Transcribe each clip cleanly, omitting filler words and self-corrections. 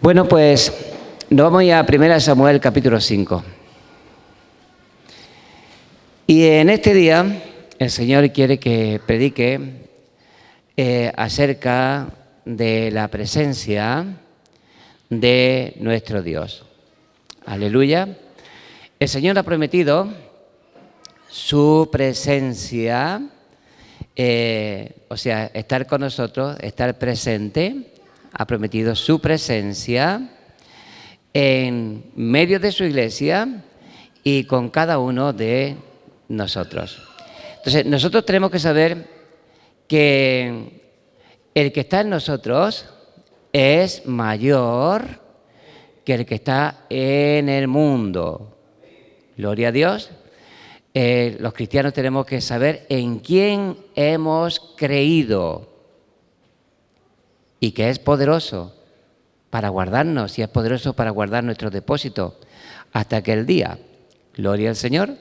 Bueno, pues nos vamos ya a 1 Samuel capítulo 5. Y en este día el Señor quiere que predique acerca de la presencia de nuestro Dios. Aleluya. El Señor ha prometido su presencia, estar con nosotros, estar presente. Ha prometido su presencia en medio de su iglesia y con cada uno de nosotros. Entonces, nosotros tenemos que saber que el que está en nosotros es mayor que el que está en el mundo. Gloria a Dios. Los cristianos tenemos que saber en quién hemos creído y que es poderoso para guardarnos y es poderoso para guardar nuestros depósitos hasta aquel día. Gloria al Señor.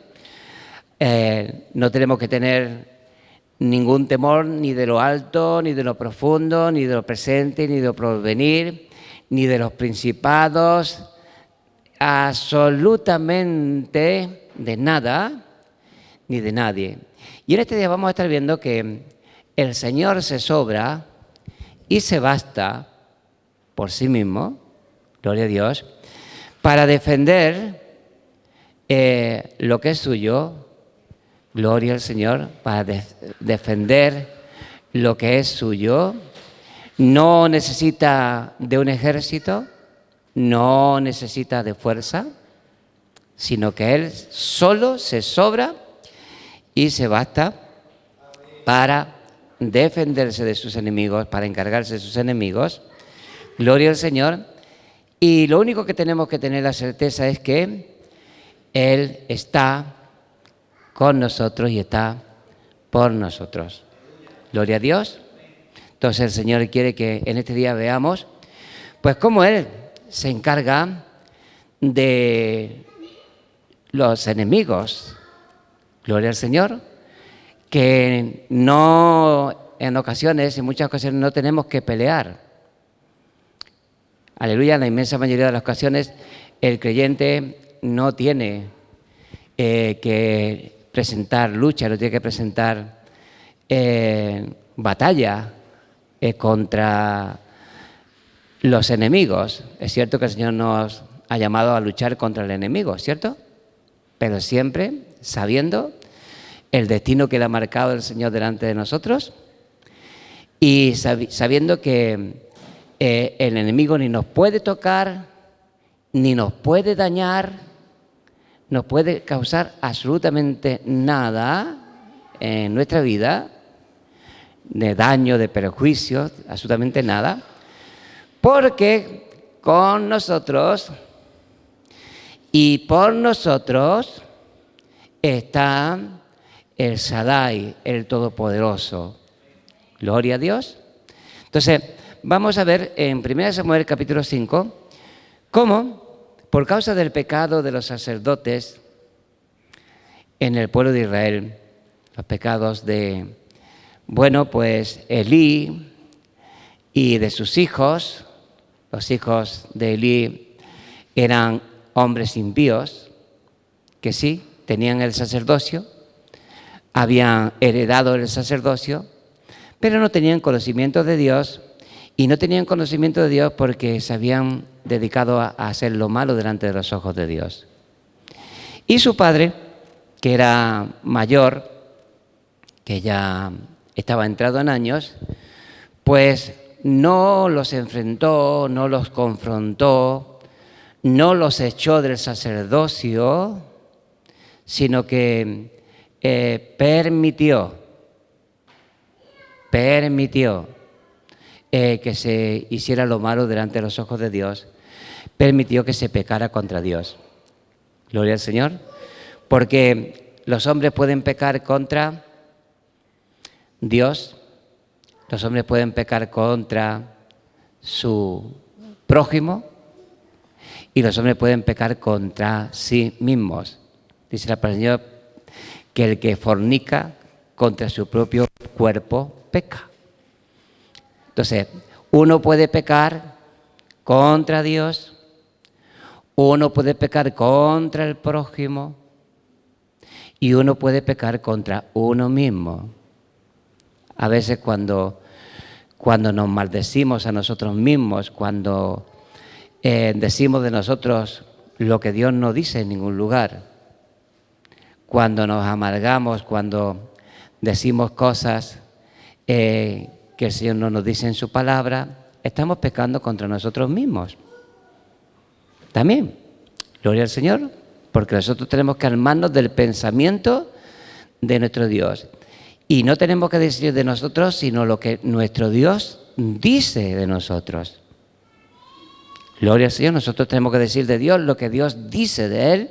No tenemos que tener ningún temor ni de lo alto, ni de lo profundo, ni de lo presente, ni de lo porvenir, ni de los principados, absolutamente de nada ni de nadie. Y en este día vamos a estar viendo que el Señor se sobra y se basta por sí mismo, gloria a Dios, para defender lo que es suyo, gloria al Señor, para defender lo que es suyo. No necesita de un ejército, no necesita de fuerza, sino que Él solo se sobra y se basta para defenderse de sus enemigos, para encargarse de sus enemigos. Gloria al Señor. Y lo único que tenemos que tener la certeza es que Él está con nosotros y está por nosotros. Gloria a Dios. Entonces el Señor quiere que en este día veamos pues cómo Él se encarga de los enemigos. Gloria al Señor. Que no, en muchas ocasiones no tenemos que pelear. Aleluya, en la inmensa mayoría de las ocasiones el creyente no tiene que presentar lucha, no tiene que presentar batalla contra los enemigos. Es cierto que el Señor nos ha llamado a luchar contra el enemigo, ¿cierto? Pero siempre sabiendo el destino que le ha marcado el Señor delante de nosotros y sabiendo que el enemigo ni nos puede tocar, ni nos puede dañar, nos puede causar absolutamente nada en nuestra vida, de daño, de perjuicio, absolutamente nada, porque con nosotros y por nosotros está el Shaddai, el Todopoderoso. Gloria a Dios. Entonces, vamos a ver en 1 Samuel capítulo 5 cómo, por causa del pecado de los sacerdotes en el pueblo de Israel, los pecados de, Elí y de sus hijos, los hijos de Elí eran hombres impíos que sí, tenían el sacerdocio, habían heredado el sacerdocio, pero no tenían conocimiento de Dios, y no tenían conocimiento de Dios porque se habían dedicado a hacer lo malo delante de los ojos de Dios. Y su padre, que era mayor, que ya estaba entrado en años, pues no los enfrentó, no los confrontó, no los echó del sacerdocio, sino que permitió que se hiciera lo malo delante de los ojos de Dios, permitió que se pecara contra Dios. Gloria al Señor, porque los hombres pueden pecar contra Dios, los hombres pueden pecar contra su prójimo y los hombres pueden pecar contra sí mismos. Dice la palabra del Señor que el que fornica contra su propio cuerpo peca. Entonces, uno puede pecar contra Dios, uno puede pecar contra el prójimo y uno puede pecar contra uno mismo. A veces cuando nos maldecimos a nosotros mismos, cuando decimos de nosotros lo que Dios no dice en ningún lugar, cuando nos amargamos, cuando decimos cosas que el Señor no nos dice en su palabra, estamos pecando contra nosotros mismos. También, gloria al Señor, porque nosotros tenemos que armarnos del pensamiento de nuestro Dios. Y no tenemos que decir de nosotros, sino lo que nuestro Dios dice de nosotros. Gloria al Señor, nosotros tenemos que decir de Dios lo que Dios dice de Él,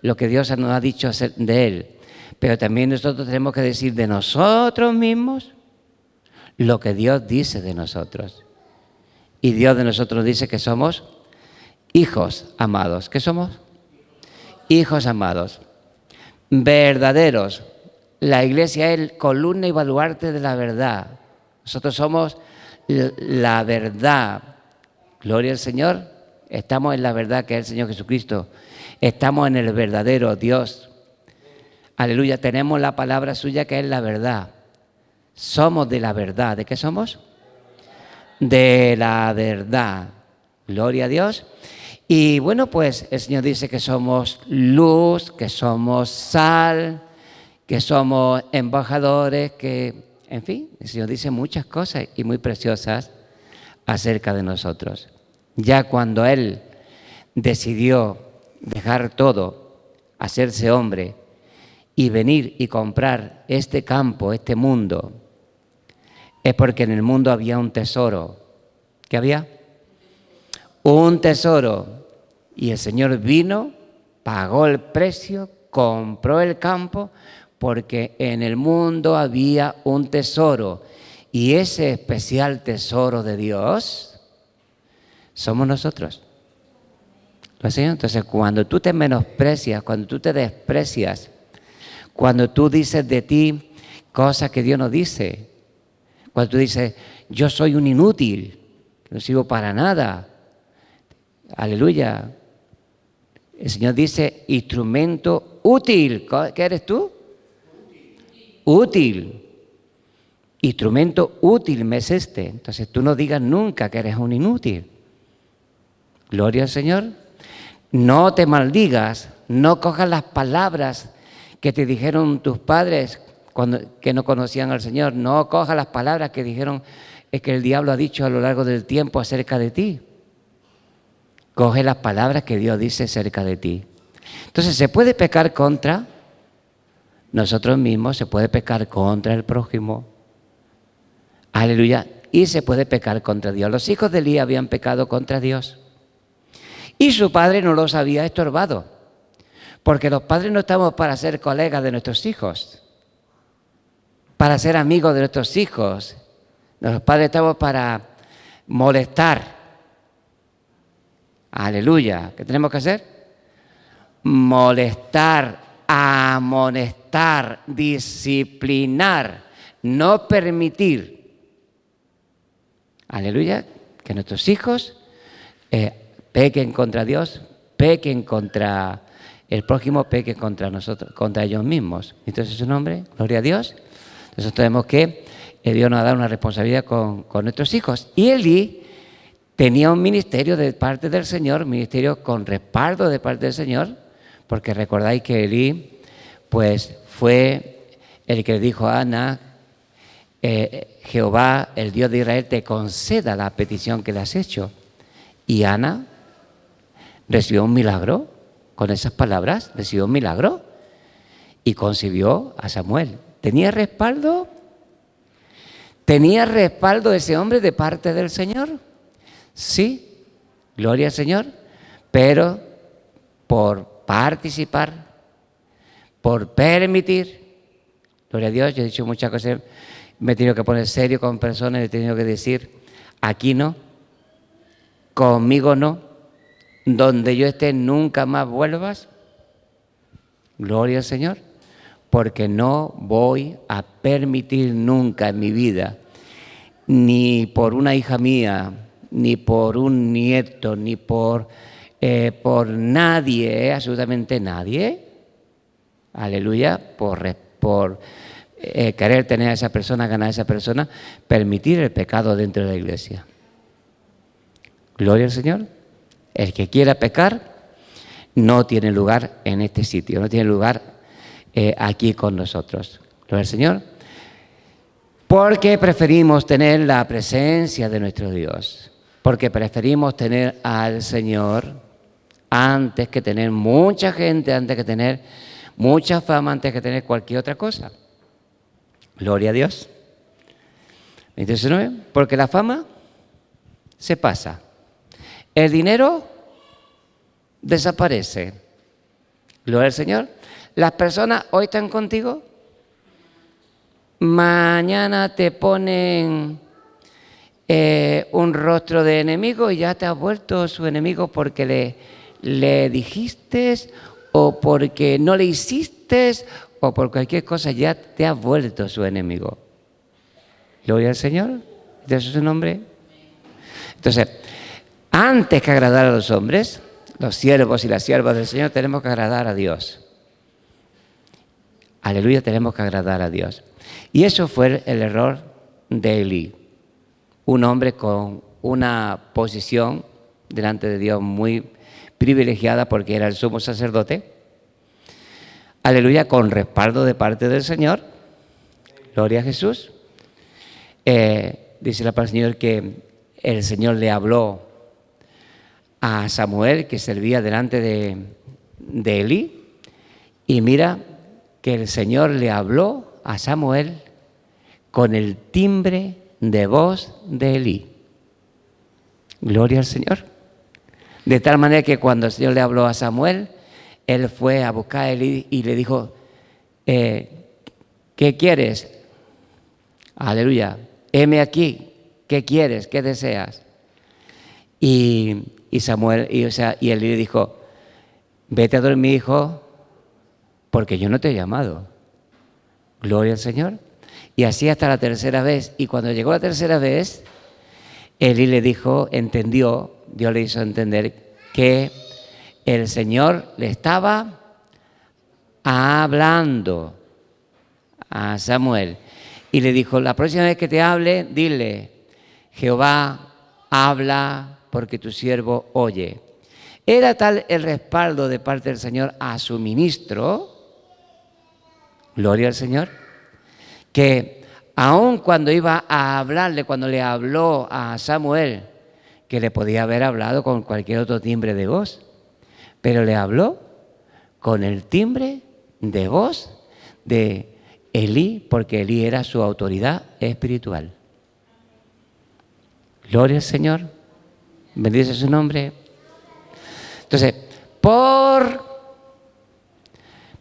lo que Dios nos ha dicho de Él. Pero también nosotros tenemos que decir de nosotros mismos lo que Dios dice de nosotros. Y Dios de nosotros dice que somos hijos amados. ¿Qué somos? Hijos amados, verdaderos. La iglesia es columna y baluarte de la verdad. Nosotros somos la verdad. Gloria al Señor. Estamos en la verdad que es el Señor Jesucristo. Estamos en el verdadero Dios. Aleluya. Tenemos la palabra suya que es la verdad. Somos de la verdad. ¿De qué somos? De la verdad. Gloria a Dios. Y bueno, pues el Señor dice que somos luz, que somos sal, que somos embajadores, que, en fin, el Señor dice muchas cosas y muy preciosas acerca de nosotros. Ya cuando Él decidió dejar todo, hacerse hombre y venir y comprar este campo, este mundo, es porque en el mundo había un tesoro. ¿Qué había? Un tesoro. Y el Señor vino, pagó el precio, compró el campo, porque en el mundo había un tesoro. Y ese especial tesoro de Dios somos nosotros. ¿Lo sé? Entonces, cuando tú te menosprecias, cuando tú te desprecias, cuando tú dices de ti cosas que Dios no dice, cuando tú dices, yo soy un inútil, no sirvo para nada, aleluya. El Señor dice, instrumento útil. ¿Qué eres tú? Útil. Instrumento útil me es este. Entonces tú no digas nunca que eres un inútil. Gloria al Señor. No te maldigas, no cojas las palabras que te dijeron tus padres que no conocían al Señor. No cojas las palabras que dijeron que el diablo ha dicho a lo largo del tiempo acerca de ti. Coge las palabras que Dios dice acerca de ti. Entonces, se puede pecar contra nosotros mismos, se puede pecar contra el prójimo. Aleluya. Y se puede pecar contra Dios. Los hijos de Elí habían pecado contra Dios. Y su padre no los había estorbado. Porque los padres no estamos para ser colegas de nuestros hijos, para ser amigos de nuestros hijos. Los padres estamos para molestar. Aleluya. ¿Qué tenemos que hacer? Molestar, amonestar, disciplinar, no permitir. Aleluya. Que nuestros hijos pequen contra Dios, pequen contra el prójimo, pequen contra nosotros, contra ellos mismos. Entonces, su nombre, gloria a Dios. Entonces tenemos que, Dios nos ha dado una responsabilidad con nuestros hijos. Y Elí tenía un ministerio de parte del Señor, un ministerio con respaldo de parte del Señor, porque recordáis que Elí, pues, fue el que dijo a Ana, Jehová, el Dios de Israel, te conceda la petición que le has hecho. Y Ana recibió un milagro, con esas palabras, recibió un milagro y concibió a Samuel. ¿Tenía respaldo? ¿Tenía respaldo ese hombre de parte del Señor? Sí, gloria al Señor, pero por participar, por permitir, gloria a Dios, yo he dicho muchas cosas, me he tenido que poner serio con personas, he tenido que decir, aquí no, conmigo no, donde yo esté nunca más vuelvas, gloria al Señor, porque no voy a permitir nunca en mi vida, ni por una hija mía, ni por un nieto, ni por nadie, absolutamente nadie. Aleluya, por querer tener a esa persona, ganar a esa persona, permitir el pecado dentro de la iglesia. Gloria al Señor. El que quiera pecar no tiene lugar en este sitio, no tiene lugar aquí con nosotros. Gloria al Señor. Porque preferimos tener la presencia de nuestro Dios. Porque preferimos tener al Señor antes que tener mucha gente, antes que tener mucha fama, antes que tener cualquier otra cosa. Gloria a Dios. Entonces, ¿no? Porque la fama se pasa. El dinero desaparece. Gloria al Señor. Las personas hoy están contigo, mañana te ponen un rostro de enemigo y ya te has vuelto su enemigo porque le dijiste o porque no le hiciste o por cualquier cosa ya te has vuelto su enemigo. Gloria al Señor. ¿De eso es su nombre? Entonces, antes que agradar a los hombres, los siervos y las siervas del Señor, tenemos que agradar a Dios. Aleluya, tenemos que agradar a Dios. Y eso fue el error de Elí, un hombre con una posición delante de Dios muy privilegiada porque era el sumo sacerdote. Aleluya, con respaldo de parte del Señor. Gloria a Jesús. Dice la palabra del Señor que el Señor le habló a Samuel, que servía delante de Elí, y mira que el Señor le habló a Samuel con el timbre de voz de Elí. Gloria al Señor. De tal manera que cuando el Señor le habló a Samuel, él fue a buscar a Elí y le dijo, ¿qué quieres? Aleluya. Heme aquí. ¿Qué quieres? ¿Qué deseas? Y Samuel, y Elí le dijo, vete a dormir, hijo, porque yo no te he llamado. Gloria al Señor. Y así hasta la tercera vez. Y cuando llegó la tercera vez, Elí le dijo, entendió, Dios le hizo entender que el Señor le estaba hablando a Samuel. Y le dijo, la próxima vez que te hable, dile, Jehová habla porque tu siervo oye. Era tal el respaldo de parte del Señor a su ministro, gloria al Señor, que aun cuando iba a hablarle, cuando le habló a Samuel, que le podía haber hablado con cualquier otro timbre de voz, pero le habló con el timbre de voz de Elí, porque Elí era su autoridad espiritual. Gloria al Señor, bendice su nombre. Entonces, por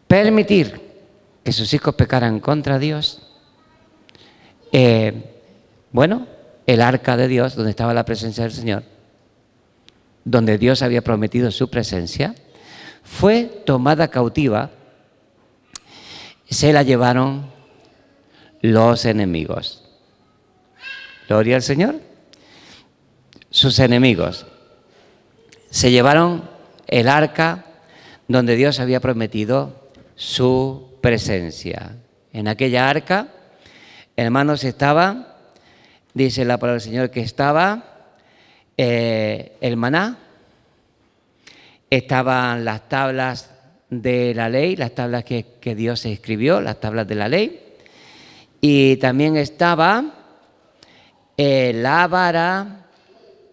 permitir que sus hijos pecaran contra Dios, el arca de Dios, donde estaba la presencia del Señor, donde Dios había prometido su presencia, fue tomada cautiva, se la llevaron los enemigos. Gloria al Señor. Sus enemigos se llevaron el arca donde Dios había prometido su presencia. En aquella arca, hermanos, estaba, dice la palabra del Señor, que estaba el maná, estaban las tablas de la ley, las tablas que Dios escribió, las tablas de la ley, y también estaba la vara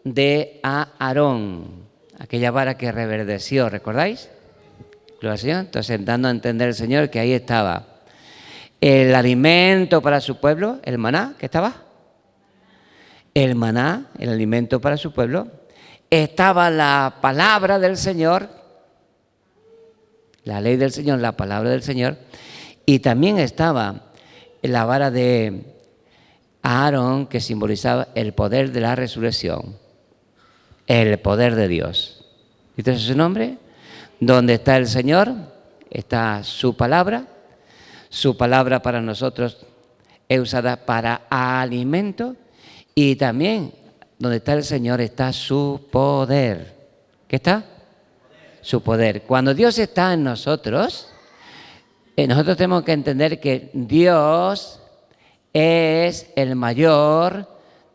de Aarón, aquella vara que reverdeció, ¿recordáis? Gloria al Señor. Entonces, dando a entender el Señor que ahí estaba el alimento para su pueblo, el maná, ¿qué estaba? El maná, el alimento para su pueblo. Estaba la palabra del Señor, la ley del Señor, la palabra del Señor, y también estaba la vara de Aarón, que simbolizaba el poder de la resurrección, el poder de Dios. Entonces, su nombre, donde está el Señor, está su palabra. Su palabra para nosotros es usada para alimento, y también donde está el Señor está su poder. ¿Qué está? Su poder. Cuando Dios está en nosotros, nosotros tenemos que entender que Dios es el mayor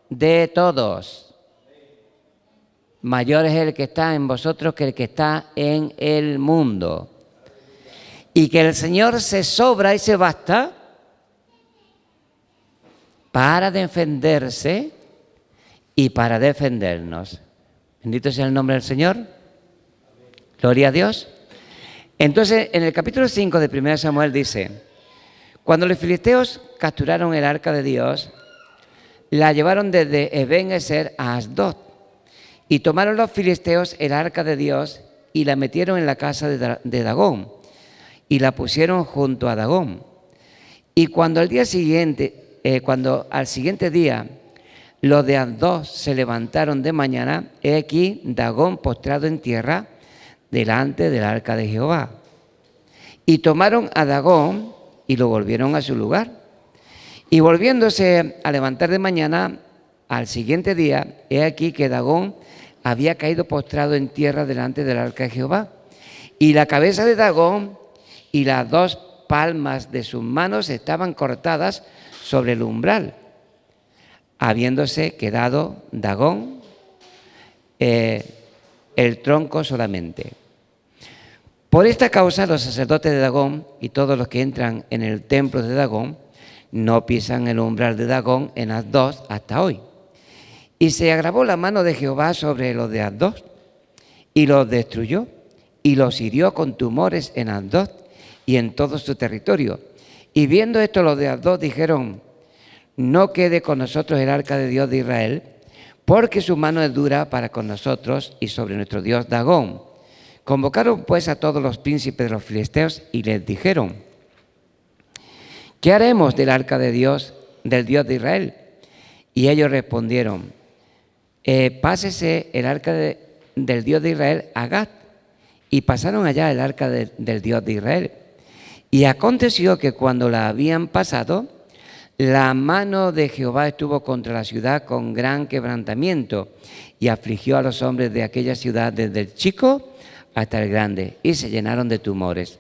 de todos. Mayor es el que está en vosotros que el que está en el mundo. Y que el Señor se sobra y se basta para defenderse y para defendernos. Bendito sea el nombre del Señor. Gloria a Dios. Entonces, en el capítulo 5 de 1 Samuel dice: cuando los filisteos capturaron el arca de Dios, la llevaron desde Eben-ezer a Asdod. Y tomaron los filisteos el arca de Dios y la metieron en la casa de Dagón. Y la pusieron junto a Dagón. Y cuando al siguiente día los de Asdod se levantaron de mañana, he aquí Dagón postrado en tierra delante del arca de Jehová. Y tomaron a Dagón y lo volvieron a su lugar. Y volviéndose a levantar de mañana, al siguiente día, he aquí que Dagón había caído postrado en tierra delante del arca de Jehová. Y la cabeza de Dagón y las dos palmas de sus manos estaban cortadas sobre el umbral, habiéndose quedado Dagón el tronco solamente. Por esta causa los sacerdotes de Dagón y todos los que entran en el templo de Dagón no pisan el umbral de Dagón en Asdod hasta hoy. Y se agravó la mano de Jehová sobre los de Asdod y los destruyó y los hirió con tumores en Asdod y en todo su territorio. Y viendo esto los de Asdod dijeron: no quede con nosotros el arca de Dios de Israel, porque su mano es dura para con nosotros y sobre nuestro Dios Dagón. Convocaron pues a todos los príncipes de los filisteos y les dijeron: ¿qué haremos del arca de Dios, del Dios de Israel? Y ellos respondieron: pásese el arca del Dios de Israel a Gat. Y pasaron allá el arca del Dios de Israel. Y aconteció que cuando la habían pasado, la mano de Jehová estuvo contra la ciudad con gran quebrantamiento y afligió a los hombres de aquella ciudad desde el chico hasta el grande, y se llenaron de tumores.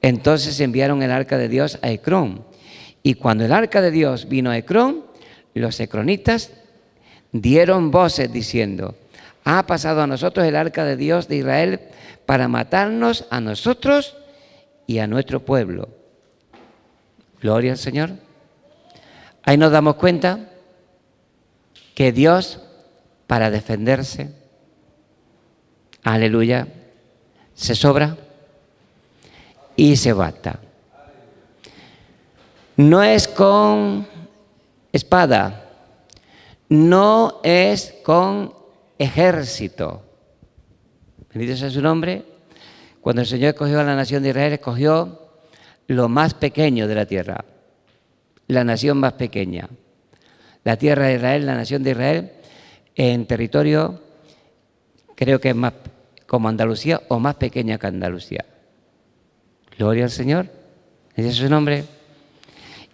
Entonces enviaron el arca de Dios a Ecrón. Y cuando el arca de Dios vino a Ecrón, los ecronitas dieron voces diciendo: ha pasado a nosotros el arca de Dios de Israel para matarnos a nosotros y a nuestro pueblo. Gloria al Señor. Ahí nos damos cuenta que Dios, para defenderse, aleluya, se sobra y se basta. No es con espada, no es con ejército. Bendito sea su nombre. Cuando el Señor escogió a la nación de Israel, escogió lo más pequeño de la tierra, la nación más pequeña. La tierra de Israel, la nación de Israel, en territorio, creo que es más como Andalucía o más pequeña que Andalucía. Gloria al Señor. Ese es su nombre.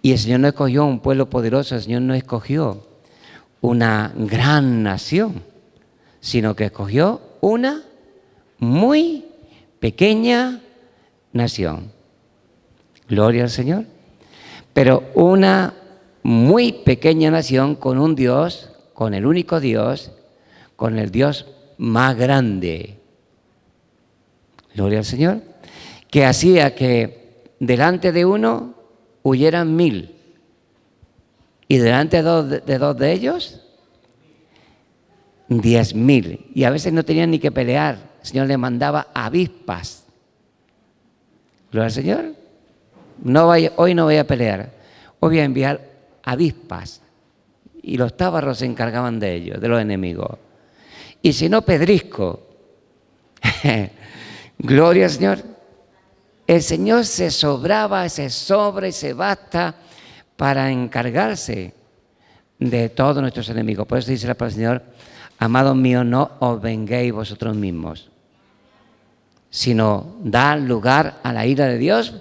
Y el Señor no escogió un pueblo poderoso, el Señor no escogió una gran nación, sino que escogió una muy pequeña nación. Gloria al Señor. Pero una muy pequeña nación con un Dios, con el único Dios, con el Dios más grande. Gloria al Señor. Que hacía que delante de uno huyeran 1000 y delante de dos de ellos 10.000. Y a veces no tenían ni que pelear. El Señor le mandaba avispas. Gloria al Señor. Hoy no voy a pelear. Hoy voy a enviar avispas. Y los tábaros se encargaban de ellos, de los enemigos. Y si no, pedrisco. Gloria al Señor. El Señor se sobraba, se sobra y se basta para encargarse de todos nuestros enemigos. Por eso dice la palabra del Señor: amados míos, no os venguéis vosotros mismos, sino dar lugar a la ira de Dios,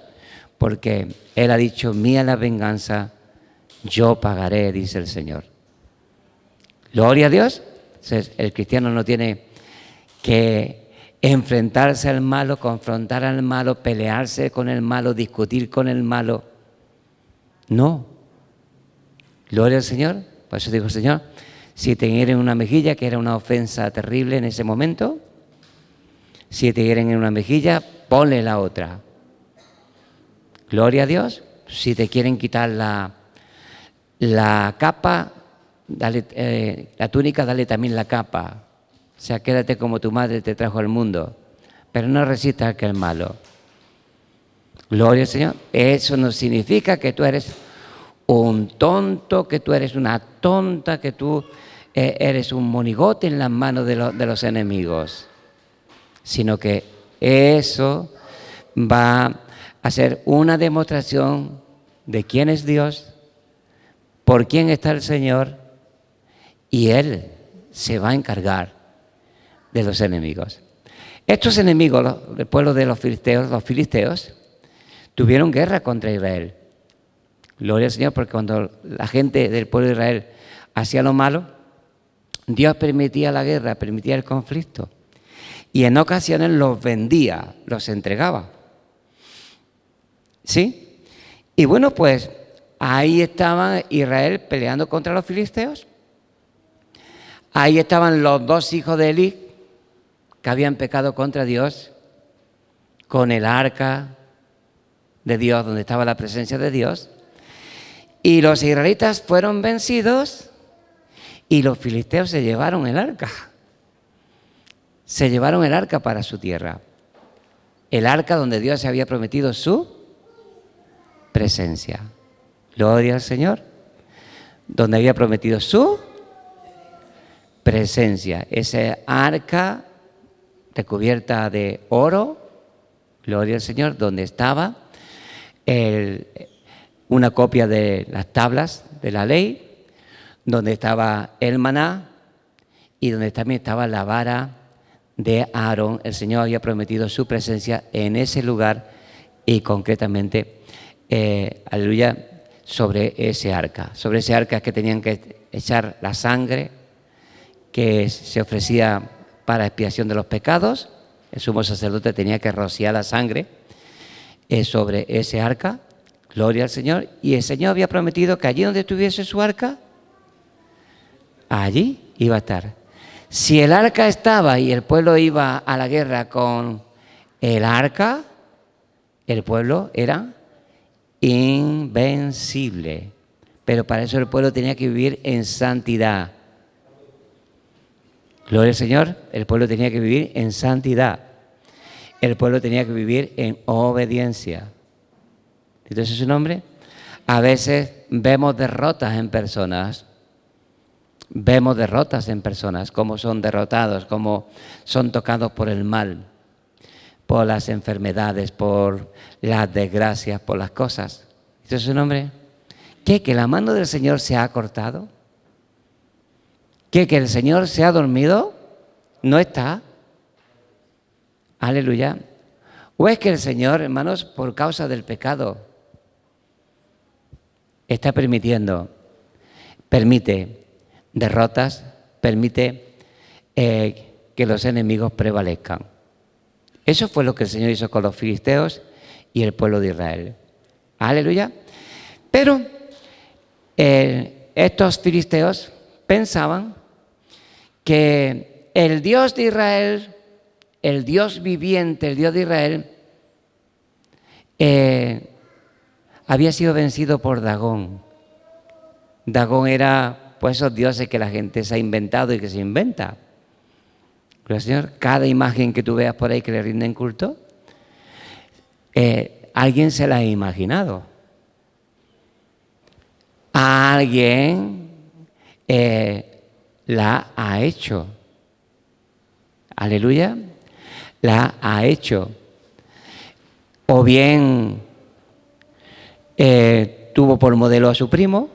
porque Él ha dicho: mía la venganza, yo pagaré, dice el Señor. Gloria a Dios. Entonces, el cristiano no tiene que enfrentarse al malo, confrontar al malo, pelearse con el malo, discutir con el malo. No. Gloria al Señor. Por eso dijo el Señor, si te hieren una mejilla, que era una ofensa terrible en ese momento, si te hieren en una mejilla, ponle la otra. Gloria a Dios. Si te quieren quitar la capa, dale, la túnica, dale también la capa. O sea, quédate como tu madre te trajo al mundo, pero no resistas al malo. Gloria al Señor. Eso no significa que tú eres un tonto, que tú eres una tonta, que tú eres un monigote en las manos de los enemigos, sino que eso va a ser una demostración de quién es Dios, por quién está el Señor, y Él se va a encargar de los enemigos. Estos enemigos, el pueblo de los filisteos, tuvieron guerra contra Israel. Gloria al Señor, porque cuando la gente del pueblo de Israel hacía lo malo, Dios permitía la guerra, permitía el conflicto. Y en ocasiones los vendía, los entregaba. ¿Sí? Y bueno, pues ahí estaba Israel peleando contra los filisteos. Ahí estaban los dos hijos de Elí que habían pecado contra Dios, con el arca de Dios, donde estaba la presencia de Dios. Y los israelitas fueron vencidos y los filisteos se llevaron el arca. Se llevaron el arca para su tierra. El arca donde Dios se había prometido su presencia. Gloria al Señor. Donde había prometido su presencia. Ese arca recubierta de oro, gloria al Señor, donde estaba una copia de las tablas de la ley, donde estaba el maná y donde también estaba la vara de Aarón. El Señor había prometido su presencia en ese lugar y concretamente, aleluya, sobre ese arca. Sobre ese arca que tenían que echar la sangre que se ofrecía para expiación de los pecados. El sumo sacerdote tenía que rociar la sangre sobre ese arca. Gloria al Señor. Y el Señor había prometido que allí donde estuviese su arca, allí iba a estar. Si el arca estaba y el pueblo iba a la guerra con el arca, el pueblo era invencible. Pero para eso el pueblo tenía que vivir en santidad. Gloria al Señor. El pueblo tenía que vivir en santidad. El pueblo tenía que vivir en obediencia. Entonces, su nombre. A veces vemos derrotas en personas. Vemos derrotas en personas, cómo son derrotados, cómo son tocados por el mal, por las enfermedades, por las desgracias, por las cosas. ¿Este es su nombre? ¿Qué? ¿Que la mano del Señor se ha cortado? ¿Qué? ¿Que el Señor se ha dormido? No está. Aleluya. ¿O es que el Señor, hermanos, por causa del pecado, está permite derrotas, permite que los enemigos prevalezcan? Eso fue lo que el Señor hizo con los filisteos y el pueblo de Israel. Aleluya. Pero estos filisteos pensaban que el Dios de Israel, el Dios viviente, el Dios de Israel, había sido vencido por Dagón. Dagón era pues esos dioses que la gente se ha inventado y que se inventa. Pero, Señor, cada imagen que tú veas por ahí que le rinden culto, alguien se la ha imaginado. Alguien la ha hecho. Aleluya. La ha hecho. O bien tuvo por modelo a su primo.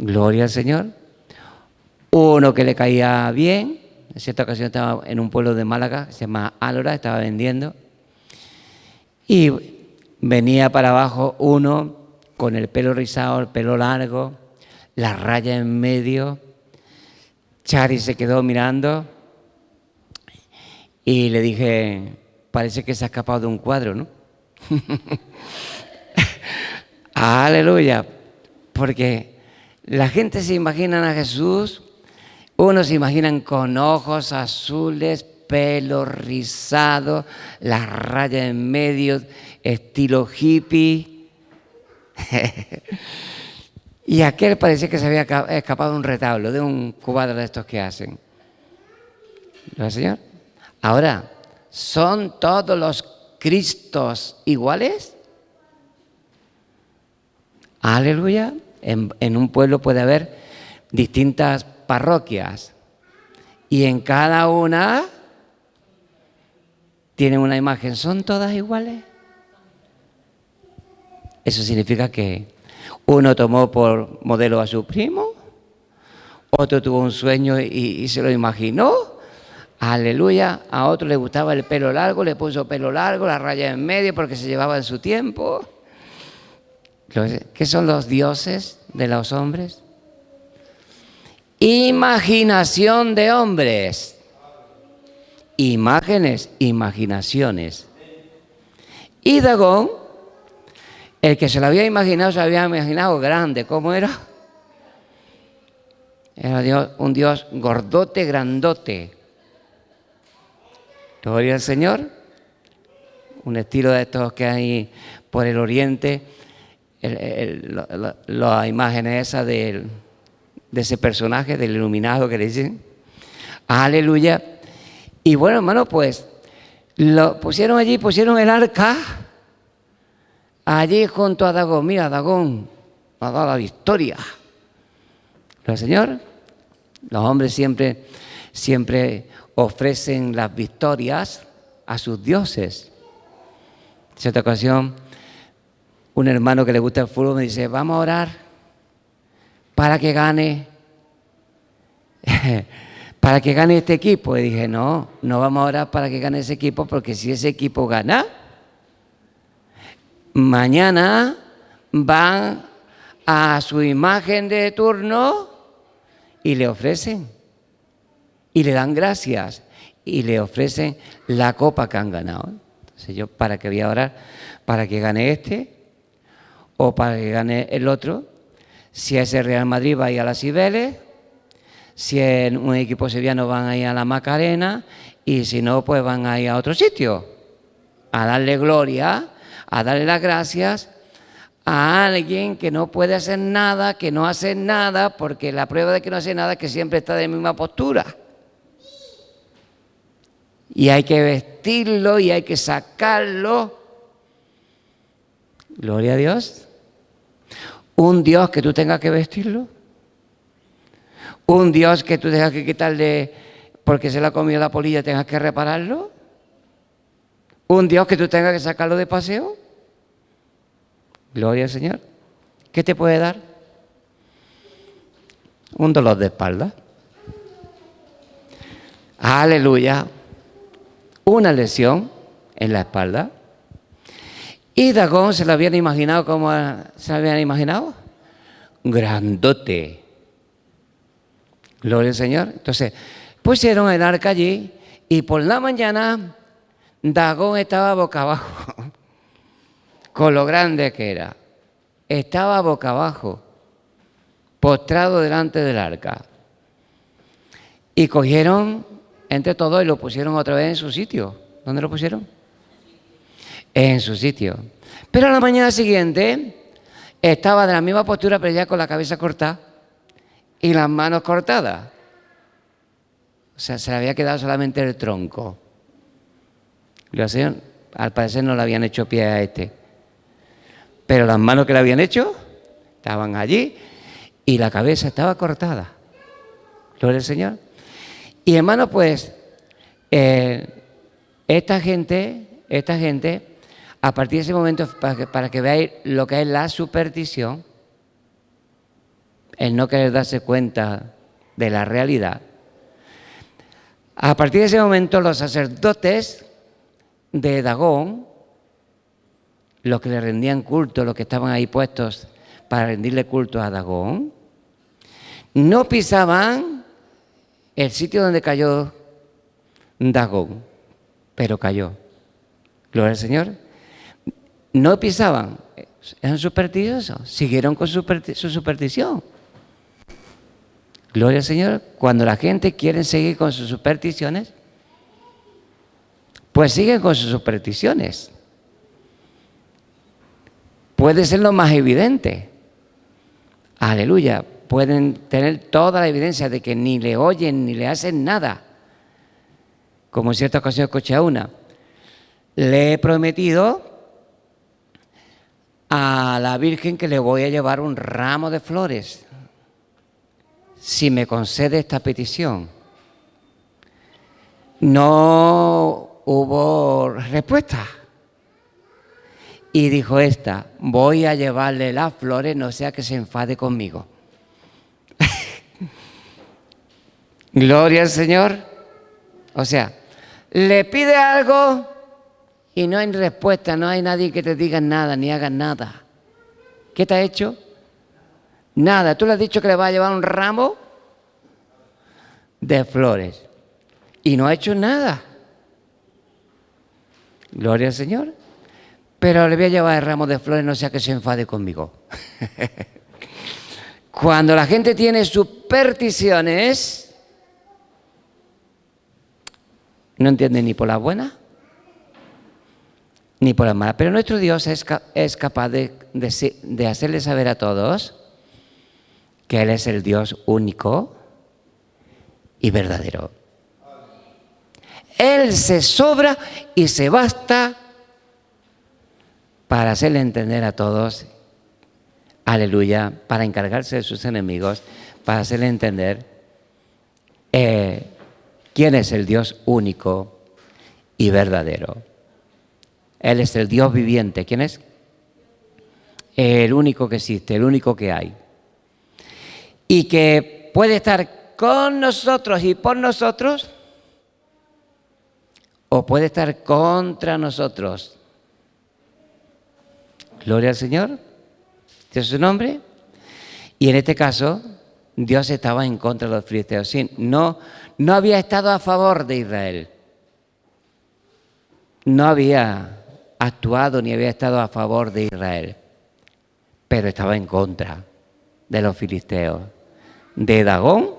Gloria al Señor. Uno que le caía bien. En cierta ocasión estaba en un pueblo de Málaga, que se llama Álora, estaba vendiendo. Y venía para abajo uno con el pelo rizado, el pelo largo, la raya en medio, Chari se quedó mirando y le dije, parece que se ha escapado de un cuadro, ¿no? Aleluya, porque la gente se imagina a Jesús, unos se imaginan con ojos azules, pelo rizado, las rayas en medio, estilo hippie. Y aquel parecía que se había escapado de un retablo, de un cuadro de estos que hacen. ¿Lo ve, Señor? Ahora, ¿son todos los Cristos iguales? Aleluya. En un pueblo puede haber distintas parroquias y en cada una tienen una imagen. ¿Son todas iguales? Eso significa que uno tomó por modelo a su primo, otro tuvo un sueño y se lo imaginó. Aleluya. A otro le gustaba el pelo largo, le puso pelo largo, la raya en medio porque se llevaba en su tiempo. ¿Qué son los dioses de los hombres? Imaginación de hombres. Imágenes, imaginaciones. Y Dagón, el que se lo había imaginado grande. ¿Cómo era? Era un dios gordote, grandote. Gloria al Señor. Un estilo de estos que hay por el oriente. Las imágenes esas de ese personaje, del iluminado que le dicen. Aleluya. Y bueno, hermano, pues lo pusieron allí, pusieron el arca allí junto a Dagón. Mira, Dagón ha dado la victoria. ¿Pero, Señor? Los hombres siempre ofrecen las victorias a sus dioses. En cierta ocasión, un hermano que le gusta el fútbol me dice, vamos a orar para que gane este equipo. Y dije, no vamos a orar para que gane ese equipo, porque si ese equipo gana, mañana van a su imagen de turno y le ofrecen, y le dan gracias, y le ofrecen la copa que han ganado. Entonces yo, ¿para qué voy a orar? Para que gane este o para que gane el otro. Si ese Real Madrid va a ir a las Cibeles, si en un equipo sevillano van a ir a la Macarena, y si no, pues van a ir a otro sitio, a darle gloria, a darle las gracias a alguien que no puede hacer nada, que no hace nada, porque la prueba de que no hace nada es que siempre está de la misma postura. Y hay que vestirlo y hay que sacarlo. Gloria a Dios. Un Dios que tú tengas que vestirlo. Un Dios que tú tengas que quitarle porque se le ha comido la polilla, tengas que repararlo. Un Dios que tú tengas que sacarlo de paseo. Gloria al Señor. ¿Qué te puede dar? Un dolor de espalda. Aleluya. Una lesión en la espalda. Y Dagón se lo habían imaginado, ¿cómo se lo habían imaginado? Grandote. Gloria al Señor. Entonces, pusieron el arca allí y por la mañana Dagón estaba boca abajo, con lo grande que era. Estaba boca abajo, postrado delante del arca. Y cogieron entre todos y lo pusieron otra vez en su sitio. ¿Dónde lo pusieron? En su sitio. Pero a la mañana siguiente estaba de la misma postura, pero ya con la cabeza cortada y las manos cortadas. O sea, se le había quedado solamente el tronco. Al parecer no le habían hecho pie a este. Pero las manos que le habían hecho estaban allí y la cabeza estaba cortada. Gloria al Señor. Y hermano, pues, esta gente, a partir de ese momento, para que veáis lo que es la superstición, el no querer darse cuenta de la realidad, a partir de ese momento los sacerdotes de Dagón, los que le rendían culto, los que estaban ahí puestos para rendirle culto a Dagón, no pisaban el sitio donde cayó Dagón, pero cayó. Gloria al Señor. No pisaban, eran supersticiosos, siguieron con su superstición. Gloria al Señor. Cuando la gente quiere seguir con sus supersticiones, pues siguen con sus supersticiones. Puede ser lo más evidente. Aleluya. Pueden tener toda la evidencia de que ni le oyen ni le hacen nada. Como en cierta ocasión escuché a una. Le he prometido a la Virgen que le voy a llevar un ramo de flores si me concede esta petición. No hubo respuesta. Y dijo esta, voy a llevarle las flores, no sea que se enfade conmigo. Gloria al Señor. O sea, le pide algo y no hay respuesta, no hay nadie que te diga nada, ni haga nada. ¿Qué te ha hecho? Nada. ¿Tú le has dicho que le va a llevar un ramo de flores y no ha hecho nada? Gloria al Señor. Pero le voy a llevar el ramo de flores, no sea que se enfade conmigo. Cuando la gente tiene supersticiones, no entiende ni por las buenas ni por las malas. Pero nuestro Dios es capaz de hacerle saber a todos que Él es el Dios único y verdadero. Él se sobra y se basta para hacerle entender a todos, aleluya, para encargarse de sus enemigos, para hacerle entender quién es el Dios único y verdadero. Él es el Dios viviente. ¿Quién es? El único que existe, el único que hay. Y que puede estar con nosotros y por nosotros, o puede estar contra nosotros. Gloria al Señor. ¿Este es su nombre? Y en este caso, Dios estaba en contra de los filisteos. Sí, no había estado a favor de Israel. No había actuado ni había estado a favor de Israel. Pero estaba en contra de los filisteos, de Dagón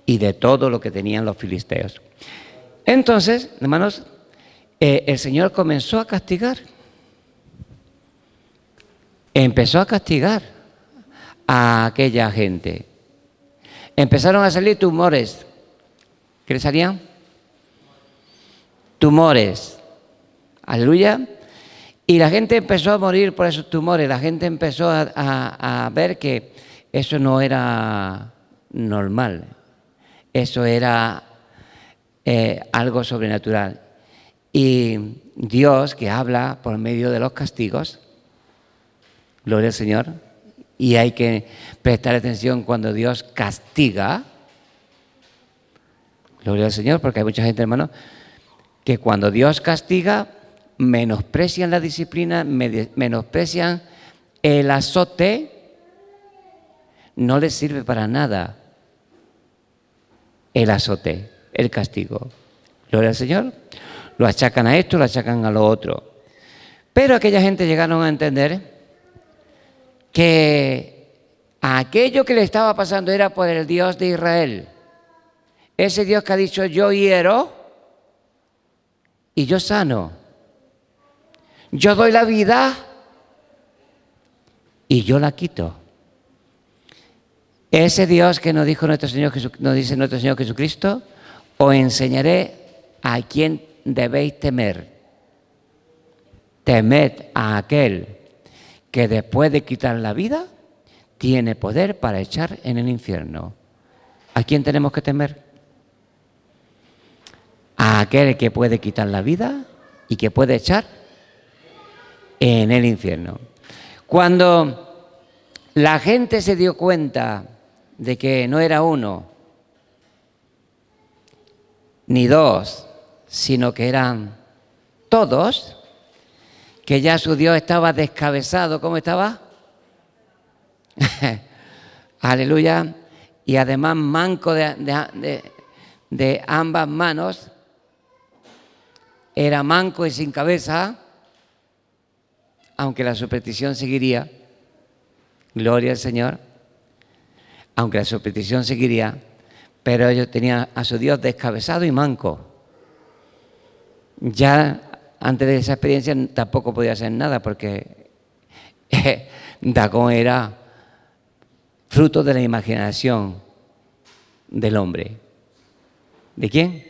y de todo lo que tenían los filisteos. Entonces, hermanos, el Señor comenzó a castigar. Empezó a castigar a aquella gente. Empezaron a salir tumores. ¿Qué le salían? Tumores. Aleluya. Y la gente empezó a morir por esos tumores. La gente empezó a ver que eso no era normal. Eso era algo sobrenatural. Y Dios, que habla por medio de los castigos, gloria al Señor, y hay que prestar atención cuando Dios castiga, gloria al Señor, porque hay mucha gente, hermano, que cuando Dios castiga, menosprecian la disciplina, menosprecian el azote, no les sirve para nada el azote, el castigo. Gloria al Señor. Lo achacan a esto, lo achacan a lo otro. Pero aquella gente llegaron a entender que aquello que le estaba pasando era por el Dios de Israel. Ese Dios que ha dicho, yo hiero y yo sano. Yo doy la vida y yo la quito. Ese Dios que nos dice nuestro Señor Jesucristo, os enseñaré a quién debéis temer. Temed a aquel que después de quitar la vida, tiene poder para echar en el infierno. ¿A quién tenemos que temer? A aquel que puede quitar la vida y que puede echar en el infierno. Cuando la gente se dio cuenta de que no era uno, ni dos, sino que eran todos, que ya su Dios estaba descabezado. ¿Cómo estaba? Aleluya. y además manco de ambas manos, era manco y sin cabeza, aunque la superstición seguiría, gloria al Señor, aunque la superstición seguiría, pero ellos tenían a su Dios descabezado y manco. Ya antes de esa experiencia tampoco podía hacer nada, porque Dagón era fruto de la imaginación del hombre. ¿De quién?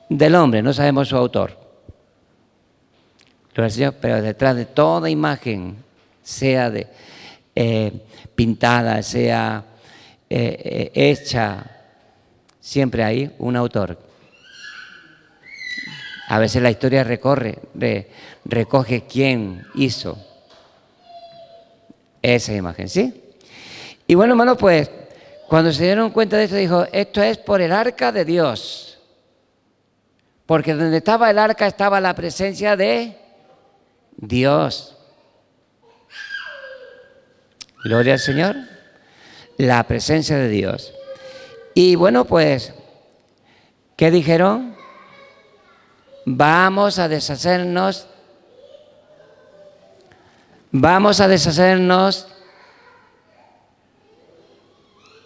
Del hombre, no sabemos su autor. Pero detrás de toda imagen, sea pintada, sea hecha, siempre hay un autor. A veces la historia recoge quién hizo esa imagen, ¿sí? Y bueno, hermano, pues cuando se dieron cuenta de esto, dijo, esto es por el arca de Dios. Porque donde estaba el arca estaba la presencia de Dios. Gloria al Señor. La presencia de Dios. Y bueno, pues, ¿qué dijeron? Vamos a deshacernos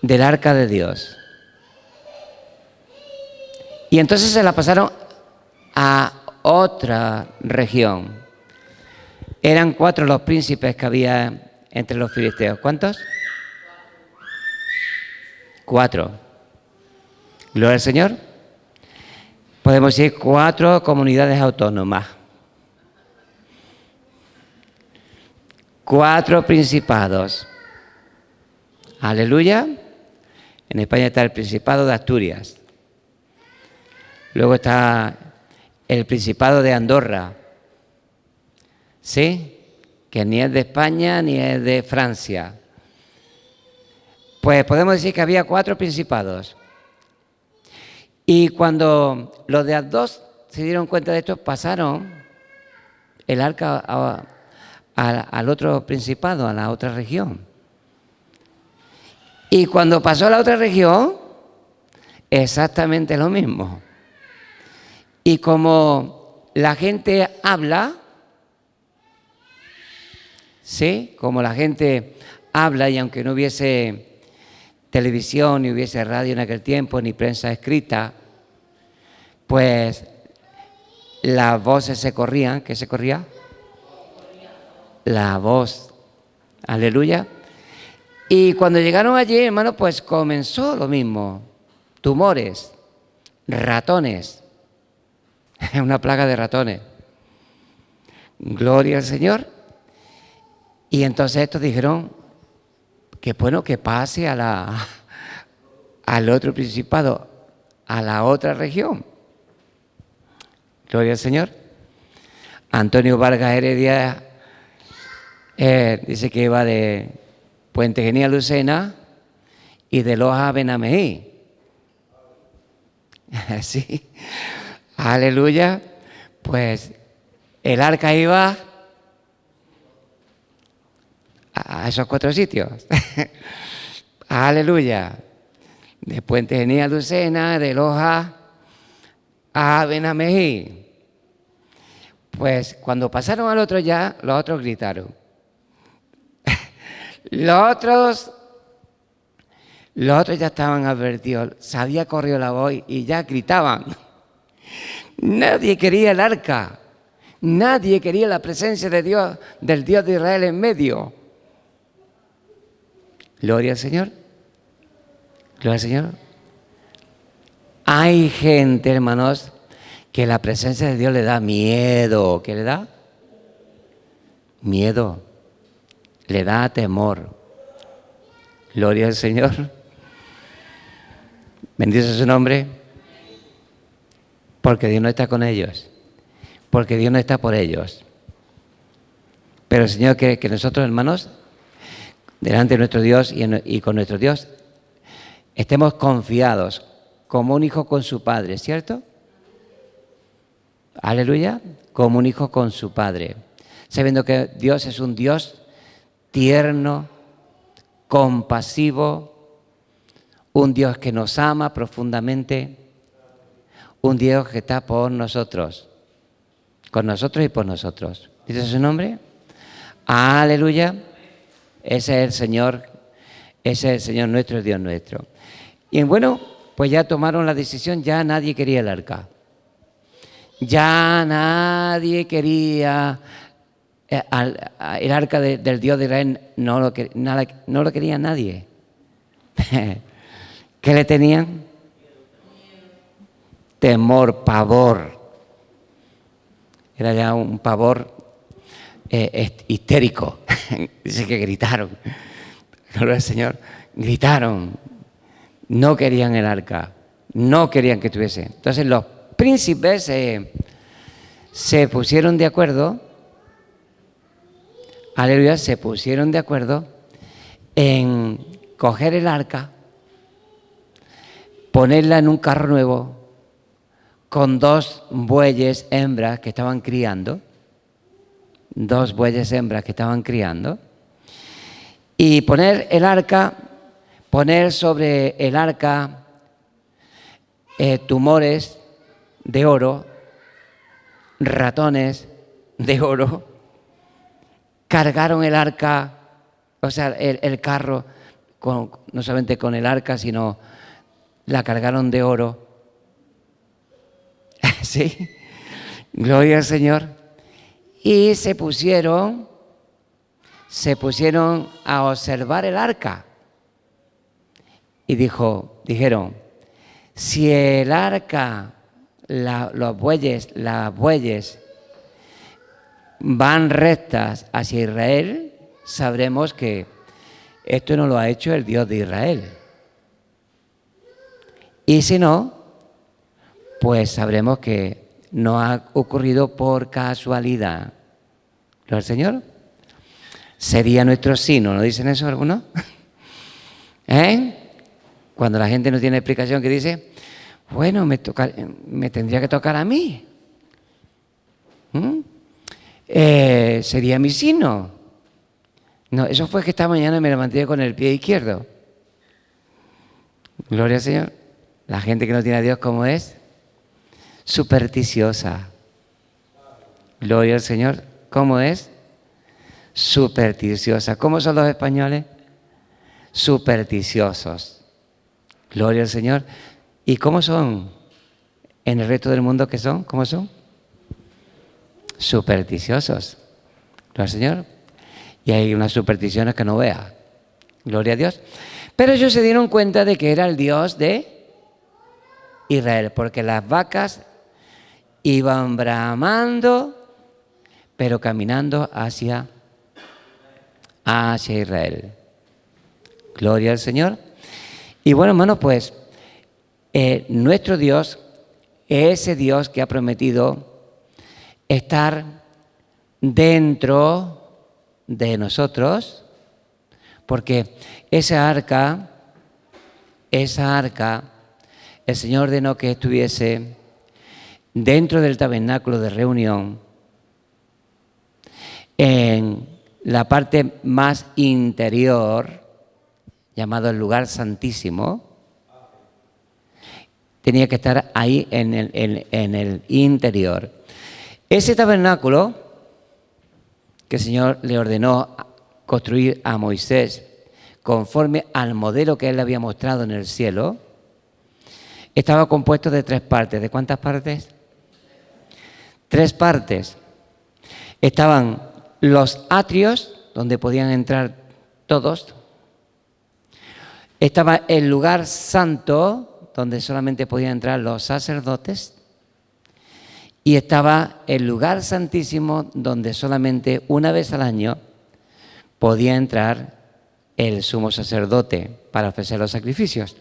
del arca de Dios. Y entonces se la pasaron a otra región. Eran 4 los príncipes que había entre los filisteos. ¿Cuántos? 4. Gloria al Señor. Podemos decir 4 comunidades autónomas. 4 principados. Aleluya. En España está el Principado de Asturias. Luego está el Principado de Andorra. ¿Sí? Que ni es de España ni es de Francia. Pues podemos decir que había 4 principados. Y cuando los de Asdod se dieron cuenta de esto, pasaron el arca al otro principado, a la otra región. Y cuando pasó a la otra región, exactamente lo mismo. Y como la gente habla, ¿sí? Como la gente habla, y aunque no hubiese televisión, ni hubiese radio en aquel tiempo, ni prensa escrita, pues las voces se corrían. ¿Qué se corría? La voz. Aleluya. Y cuando llegaron allí, hermano, pues comenzó lo mismo. Tumores, ratones. Una plaga de ratones. Gloria al Señor. Y entonces estos dijeron que bueno, que pase al otro principado, a la otra región. Gloria al Señor. Antonio Vargas Heredia dice que iba de Puente Genil a Lucena y de Loja a Benamejí. Sí. Aleluya. Pues el arca iba a esos 4 sitios. Aleluya. De Puente Genil a Lucena, de Loja a Benamejí. Pues cuando pasaron al otro ya, los otros gritaron. Los otros ya estaban advertidos, se había corrido la voz y ya gritaban. Nadie quería el arca, nadie quería la presencia de Dios, del Dios de Israel en medio. Gloria al Señor. Gloria al Señor. Hay gente, hermanos, que la presencia de Dios le da miedo. ¿Qué le da? Miedo. Le da temor. Gloria al Señor. Bendice su nombre. Porque Dios no está con ellos. Porque Dios no está por ellos. Pero el Señor quiere que nosotros, hermanos, delante de nuestro Dios y con nuestro Dios, estemos confiados como un hijo con su padre, ¿cierto? Aleluya. Como un hijo con su padre. Sabiendo que Dios es un Dios tierno, compasivo, un Dios que nos ama profundamente, un Dios que está por nosotros, con nosotros y por nosotros. ¿Dice su nombre? Aleluya. Ese es el Señor, ese es el Señor nuestro, el Dios nuestro. Y bueno, pues ya tomaron la decisión, ya nadie quería el arca. Ya nadie quería el arca del Dios de Israel, no lo quería nadie. ¿Qué le tenían? Temor, pavor. Era ya un pavor histérico. Dice que gritaron. Gloria al Señor. Gritaron. No querían el arca. No querían que estuviese. Entonces los príncipes se pusieron de acuerdo. Aleluya, se pusieron de acuerdo en coger el arca, ponerla en un carro nuevo con 2 bueyes hembras que estaban criando, 2 bueyes hembras que estaban criando, y poner el arca, poner sobre el arca tumores de oro, ratones de oro. Cargaron el arca, o sea, el carro, no solamente con el arca, sino la cargaron de oro. ¿Sí? Gloria al Señor. Y se pusieron a observar el arca. Y dijeron, si el arca, las bueyes van rectas hacia Israel, sabremos que esto no lo ha hecho el Dios de Israel. Y si no, pues sabremos que no ha ocurrido por casualidad. ¿Lo del Señor? Sería nuestro sino, ¿no dicen eso algunos? Cuando la gente no tiene explicación, que dice, bueno, me tendría que tocar a mí. Sería mi sino. No, eso fue que esta mañana me levanté con el pie izquierdo. Gloria al Señor. La gente que no tiene a Dios, ¿cómo es? Supersticiosa. Gloria al Señor. ¿Cómo es? Supersticiosa. ¿Cómo son los españoles? Supersticiosos. Gloria al Señor. ¿Y cómo son en el resto del mundo? ¿Qué son? ¿Cómo son? Supersticiosos. Gloria al Señor. Y hay unas supersticiones que no vea. Gloria a Dios. Pero ellos se dieron cuenta de que era el Dios de Israel, porque las vacas iban bramando, pero caminando hacia Israel. Gloria al Señor. Y bueno, hermanos, pues nuestro Dios es ese Dios que ha prometido estar dentro de nosotros, porque esa arca, el Señor ordenó que estuviese dentro del tabernáculo de reunión, en la parte más interior, llamado el lugar santísimo. Tenía que estar ahí en el interior. Ese tabernáculo que el Señor le ordenó construir a Moisés conforme al modelo que él le había mostrado en el cielo, estaba compuesto de 3 partes. ¿De cuántas partes? 3 partes. Estaban los atrios, donde podían entrar todos. Estaba el lugar santo, donde solamente podían entrar los sacerdotes. Y estaba el lugar santísimo, donde solamente una vez al año podía entrar el sumo sacerdote para ofrecer los sacrificios.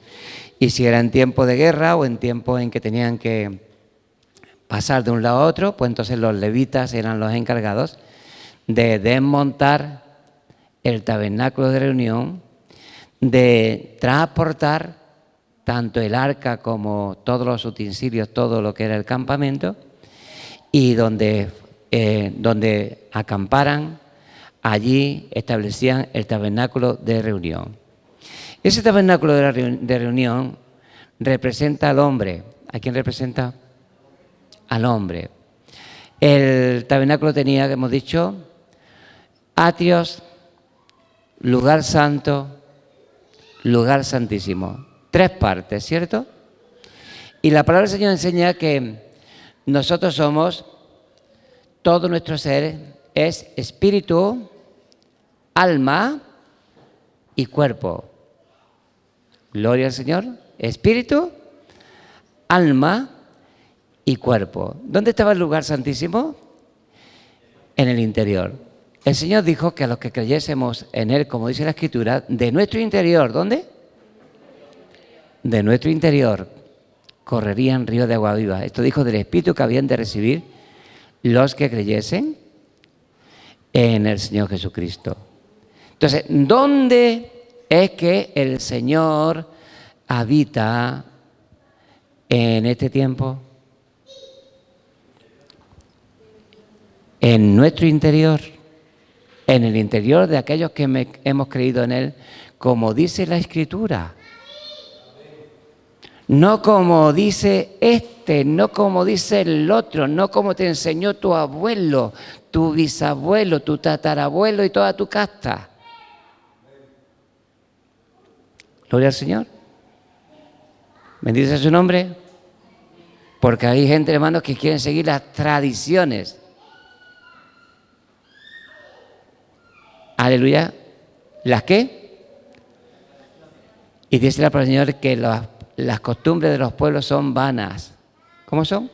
Y si era en tiempo de guerra o en tiempo en que tenían que pasar de un lado a otro, pues entonces los levitas eran los encargados de desmontar el tabernáculo de reunión, de transportar tanto el arca como todos los utensilios, todo lo que era el campamento, y donde acamparan, allí establecían el tabernáculo de reunión. Ese tabernáculo de reunión representa al hombre. ¿A quién representa? Al hombre. El tabernáculo tenía, que hemos dicho, atrios, lugar santo, lugar santísimo. 3 partes, ¿cierto? Y la palabra del Señor enseña que nosotros somos, todo nuestro ser es espíritu, alma y cuerpo. Gloria al Señor. Espíritu, alma y cuerpo. ¿Dónde estaba el lugar santísimo? En el interior. El Señor dijo que a los que creyésemos en Él, como dice la Escritura, de nuestro interior, ¿dónde? De nuestro interior correrían ríos de agua viva. Esto dijo del Espíritu que habían de recibir los que creyesen en el Señor Jesucristo. Entonces, ¿dónde es que el Señor habita en este tiempo? En nuestro interior, en el interior de aquellos que hemos creído en Él, como dice la Escritura. No como dice no como dice el otro, no como te enseñó tu abuelo, tu bisabuelo, tu tatarabuelo y toda tu casta. Gloria al Señor. Bendice su nombre. Porque hay gente, hermanos, que quieren seguir las tradiciones. Aleluya. ¿Las qué? Y dice la palabra del Señor que las costumbres de los pueblos son vanas. ¿Cómo son?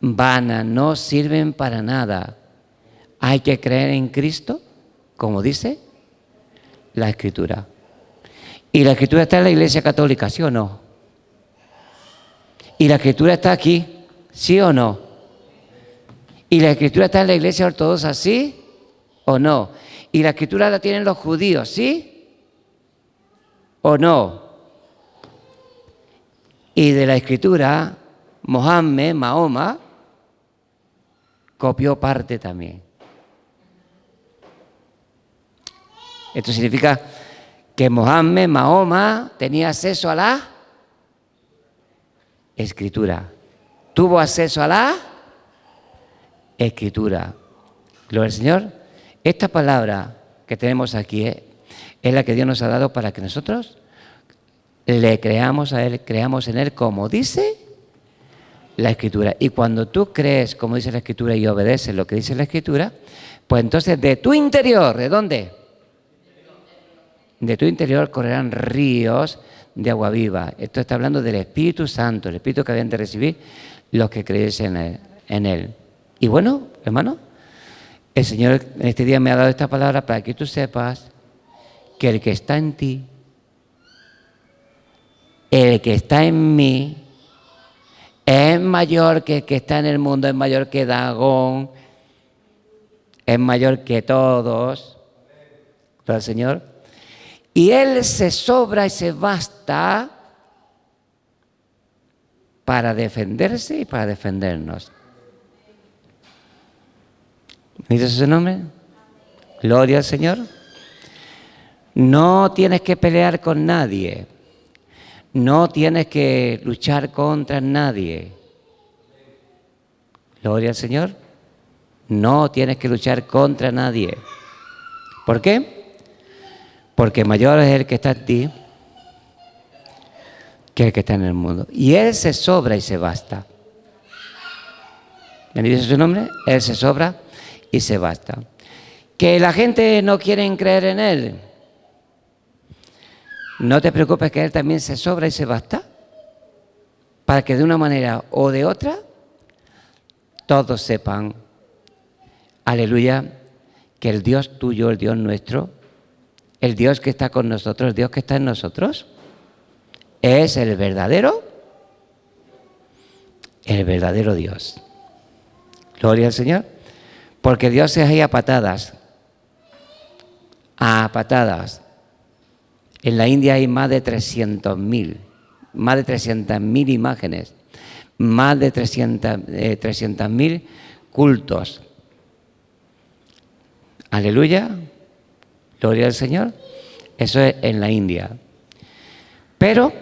Vanas, no sirven para nada. Hay que creer en Cristo, como dice la Escritura. Y la Escritura está en la Iglesia Católica, ¿sí o no? Y la Escritura está aquí, ¿sí o no? Y la Escritura está en la Iglesia Ortodoxa, ¿sí o no? Y la Escritura la tienen los judíos, ¿sí o no? Y de la Escritura, Mahoma, copió parte también. Esto significa que Mahoma tenía acceso a la Escritura. Tuvo acceso a la Escritura. Gloria al Señor. Esta palabra que tenemos aquí es la que Dios nos ha dado para que nosotros le creamos a Él, creamos en Él como dice la Escritura. Y cuando tú crees como dice la Escritura y obedeces lo que dice la Escritura, pues entonces de tu interior, ¿de dónde? De tu interior correrán ríos de agua viva. Esto está hablando del Espíritu Santo, el Espíritu que habían de recibir los que creyesen en Él. Y bueno, hermano, el Señor en este día me ha dado esta palabra para que tú sepas que el que está en ti, el que está en mí, es mayor que el que está en el mundo, es mayor que Dagón, es mayor que todos. ¿Verdad, Señor? Y Él se sobra y se basta para defenderse y para defendernos. ¿Dice su nombre? Gloria al Señor. No tienes que pelear con nadie. No tienes que luchar contra nadie. Gloria al Señor. No tienes que luchar contra nadie. ¿Por qué? Porque mayor es el que está en ti que el que está en el mundo. Y Él se sobra y se basta. ¿Bendito su nombre? Él se sobra y se basta. Que la gente no quiere creer en Él. No te preocupes, que Él también se sobra y se basta. Para que de una manera o de otra todos sepan, aleluya, que el Dios tuyo, el Dios nuestro, el Dios que está con nosotros, el Dios que está en nosotros, es el verdadero Dios. Gloria al Señor. Porque Dios es ahí a patadas. A patadas. En la India hay más de 300.000 imágenes, más de 300.000 cultos. Aleluya. Gloria al Señor. Eso es en la India. Pero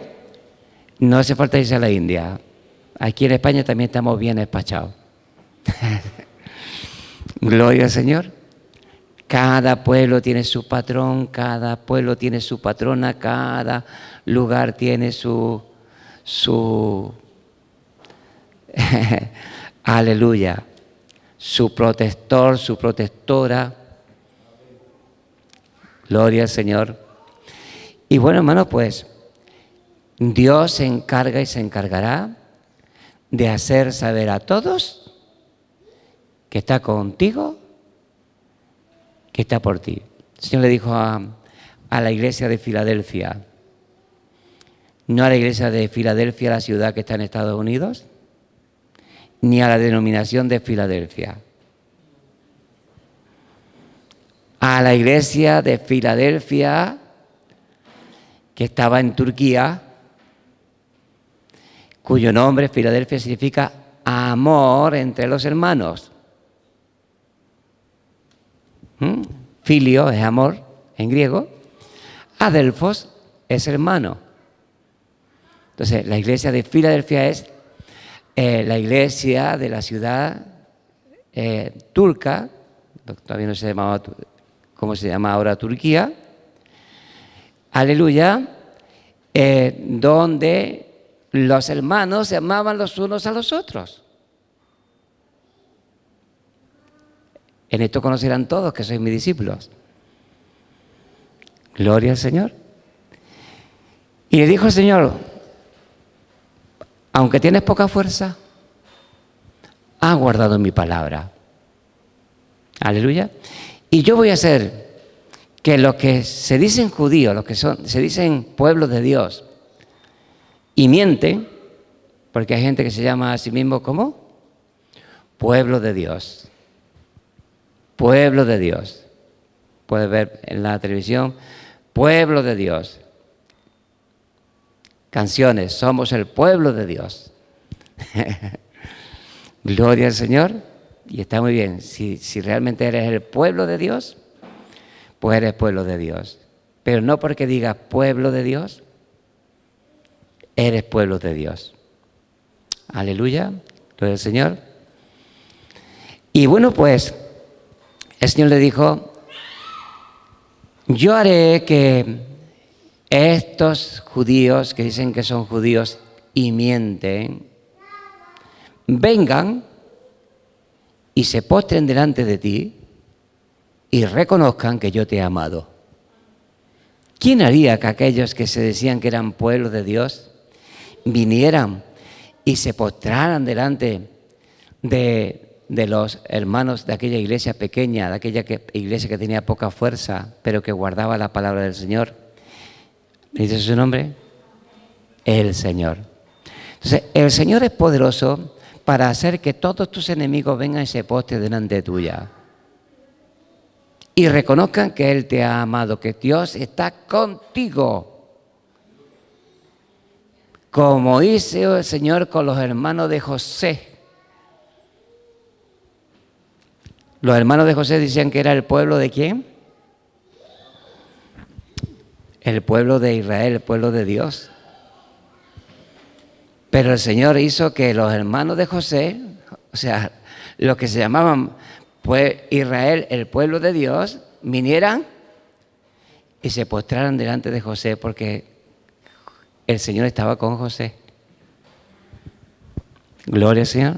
no hace falta irse a la India. Aquí en España también estamos bien despachados. Gloria al Señor. Cada pueblo tiene su patrón, cada pueblo tiene su patrona, cada lugar tiene su aleluya, su protector, su protectora. Gloria al Señor. Y bueno, hermanos, pues Dios se encarga y se encargará de hacer saber a todos que está contigo, que está por ti. El Señor le dijo a la iglesia de Filadelfia, no a la iglesia de Filadelfia, la ciudad que está en Estados Unidos, ni a la denominación de Filadelfia. A la iglesia de Filadelfia, que estaba en Turquía, cuyo nombre, Filadelfia, significa amor entre los hermanos. Filio es amor en griego. Adelphos es hermano. Entonces, la iglesia de Filadelfia es la iglesia de la ciudad turca, todavía no se llamaba como se llama ahora Turquía, aleluya, donde los hermanos se amaban los unos a los otros. En esto conocerán todos que sois mis discípulos. Gloria al Señor. Y le dijo el Señor, aunque tienes poca fuerza, has guardado mi palabra. Aleluya. Y yo voy a hacer que los que se dicen judíos, los que se dicen pueblos de Dios, y mienten, porque hay gente que se llama a sí mismo como pueblo de Dios. Pueblo de Dios. Puedes ver en la televisión, pueblo de Dios. Canciones, somos el pueblo de Dios. Gloria al Señor. Y está muy bien. Si realmente eres el pueblo de Dios, pues eres pueblo de Dios. Pero no porque digas pueblo de Dios, eres pueblo de Dios. Aleluya. Gloria al Señor. Y bueno, pues el Señor le dijo, yo haré que estos judíos que dicen que son judíos y mienten, vengan y se postren delante de ti y reconozcan que yo te he amado. ¿Quién haría que aquellos que se decían que eran pueblo de Dios vinieran y se postraran delante de los hermanos de aquella iglesia pequeña, de aquella iglesia que tenía poca fuerza, pero que guardaba la palabra del Señor? ¿Me dice su nombre? El Señor. Entonces, el Señor es poderoso para hacer que todos tus enemigos vengan y se postren delante tuya y reconozcan que Él te ha amado, que Dios está contigo, como hizo el Señor con los hermanos de José. Los hermanos de José decían que era el pueblo de ¿quién? El pueblo de Israel, el pueblo de Dios. Pero el Señor hizo que los hermanos de José, o sea, los que se llamaban pues Israel, el pueblo de Dios, vinieran y se postraran delante de José porque el Señor estaba con José. Gloria al Señor.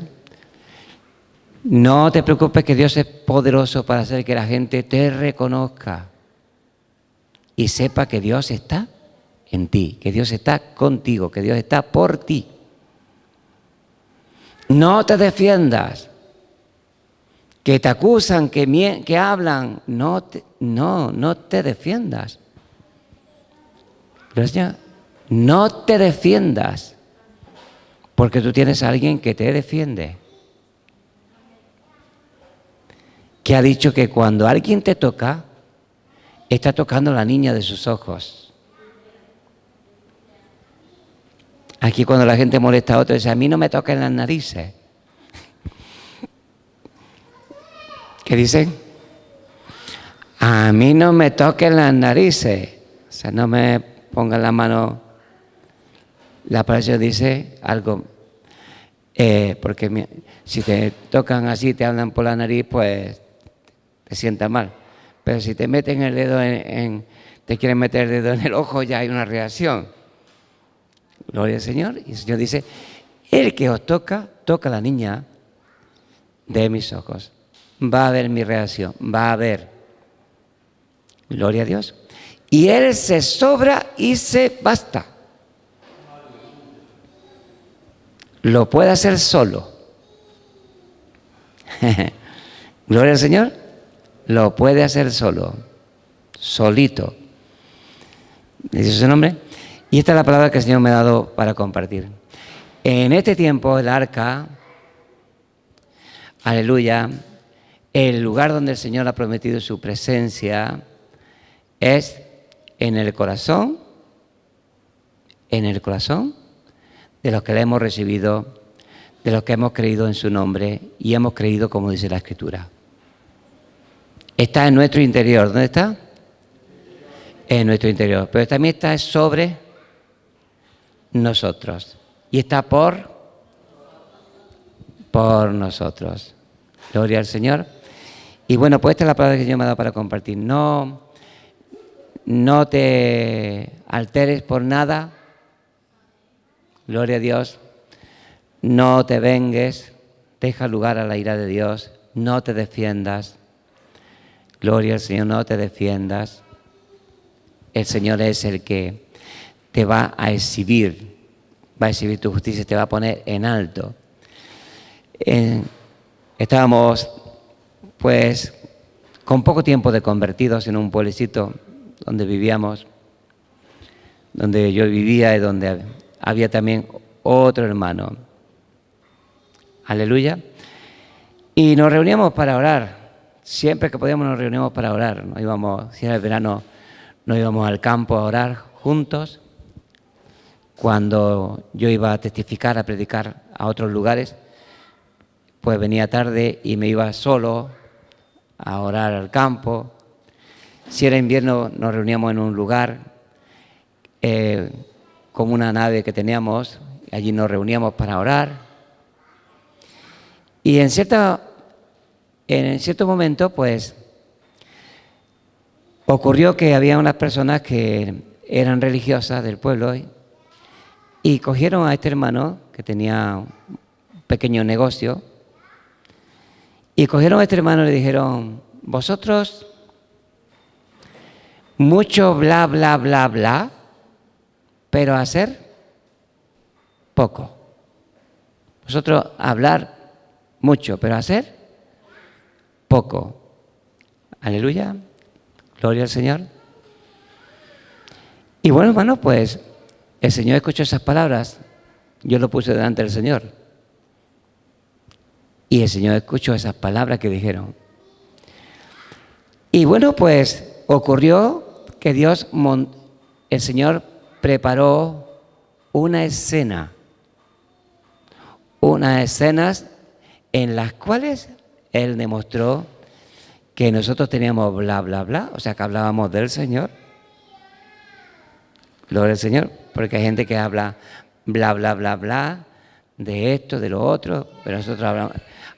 No te preocupes, que Dios es poderoso para hacer que la gente te reconozca y sepa que Dios está en ti, que Dios está contigo, que Dios está por ti. No te defiendas, que te acusan, que hablan, no te defiendas. No te defiendas, porque tú tienes a alguien que te defiende, que ha dicho que cuando alguien te toca, está tocando la niña de sus ojos. Aquí cuando la gente molesta a otro, dice, a mí no me toquen las narices. ¿Qué dicen? A mí no me toquen las narices. O sea, no me pongan la mano. La palabra dice algo, porque si te tocan así, te hablan por la nariz, pues te sienta mal. Pero si te meten el dedo te quieren meter el dedo en el ojo, ya hay una reacción. Gloria al Señor. Y el Señor dice, el que os toca a la niña de mis ojos. Va a ver mi reacción, va a ver. Gloria a Dios. Y Él se sobra y se basta. Lo puede hacer solo. Gloria al Señor. Lo puede hacer solo. Solito. ¿Dice su nombre? Y esta es la palabra que el Señor me ha dado para compartir. En este tiempo, el arca, aleluya, el lugar donde el Señor ha prometido su presencia es en el corazón de los que le hemos recibido, de los que hemos creído en su nombre y hemos creído como dice la Escritura. Está en nuestro interior. ¿Dónde está? En nuestro interior. Pero también está sobre nosotros. Y está por nosotros. Gloria al Señor. Y bueno, pues esta es la palabra que el Señor me ha dado para compartir. No te alteres por nada. Gloria a Dios. No te vengues. Deja lugar a la ira de Dios. No te defiendas. Gloria al Señor, no te defiendas. El Señor es el que te va a exhibir tu justicia, te va a poner en alto. Estábamos, pues, con poco tiempo de convertidos en un pueblecito donde vivíamos, donde yo vivía y donde había también otro hermano. Aleluya. Y nos reuníamos para orar. Siempre que podíamos nos reuníamos para orar. Nos íbamos, si era el verano, nos íbamos al campo a orar juntos. Cuando yo iba a testificar, a predicar a otros lugares, pues venía tarde y me iba solo a orar al campo. Si era invierno nos reuníamos en un lugar, como una nave que teníamos, allí nos reuníamos para orar. Y en cierto momento, pues, ocurrió que había unas personas que eran religiosas del pueblo y cogieron a este hermano que tenía un pequeño negocio y cogieron a este hermano y le dijeron, vosotros mucho bla, bla, bla, bla, pero hacer poco. Vosotros hablar mucho, pero hacer poco. Aleluya. Gloria al Señor. Y bueno, hermano, pues el Señor escuchó esas palabras. Yo lo puse delante del Señor. Y el Señor escuchó esas palabras que dijeron. Y bueno, pues ocurrió que el Señor preparó unas escenas en las cuales Él demostró que nosotros teníamos bla, bla, bla, o sea, que hablábamos del Señor. Gloria al Señor, porque hay gente que habla bla, bla, bla, bla, de esto, de lo otro, pero nosotros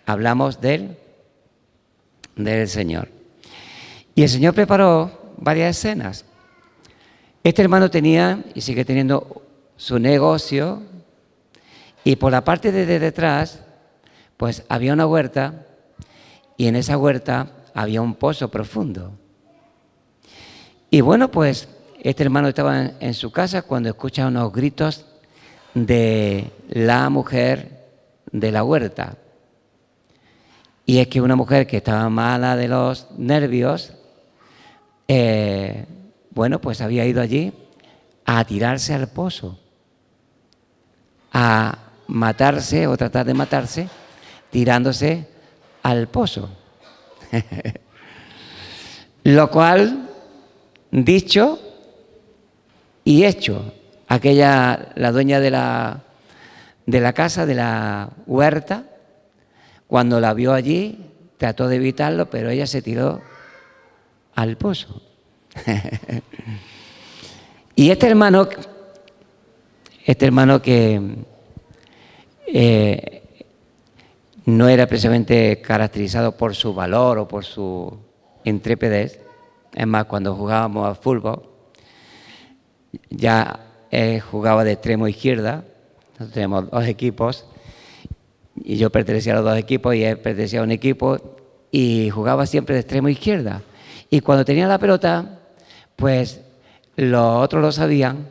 hablamos del Señor. Y el Señor preparó varias escenas. Este hermano tenía y sigue teniendo su negocio y por la parte de detrás, pues había una huerta y en esa huerta había un pozo profundo. Y bueno, pues este hermano estaba en su casa cuando escucha unos gritos de la mujer de la huerta. Y es que una mujer que estaba mala de los nervios, bueno, pues había ido allí a tirarse al pozo, a matarse o tratar de matarse, tirándose al pozo. Lo cual, dicho y hecho, la dueña de la casa, de la huerta, cuando la vio allí, trató de evitarlo, pero ella se tiró al pozo. Y este hermano que no era precisamente caracterizado por su valor o por su intrepidez, es más, cuando jugábamos al fútbol, ya jugaba de extremo izquierda. Nosotros tenemos 2 equipos y yo pertenecía a los 2 equipos y él pertenecía a un equipo y jugaba siempre de extremo izquierda. Y cuando tenía la pelota, pues los otros lo sabían,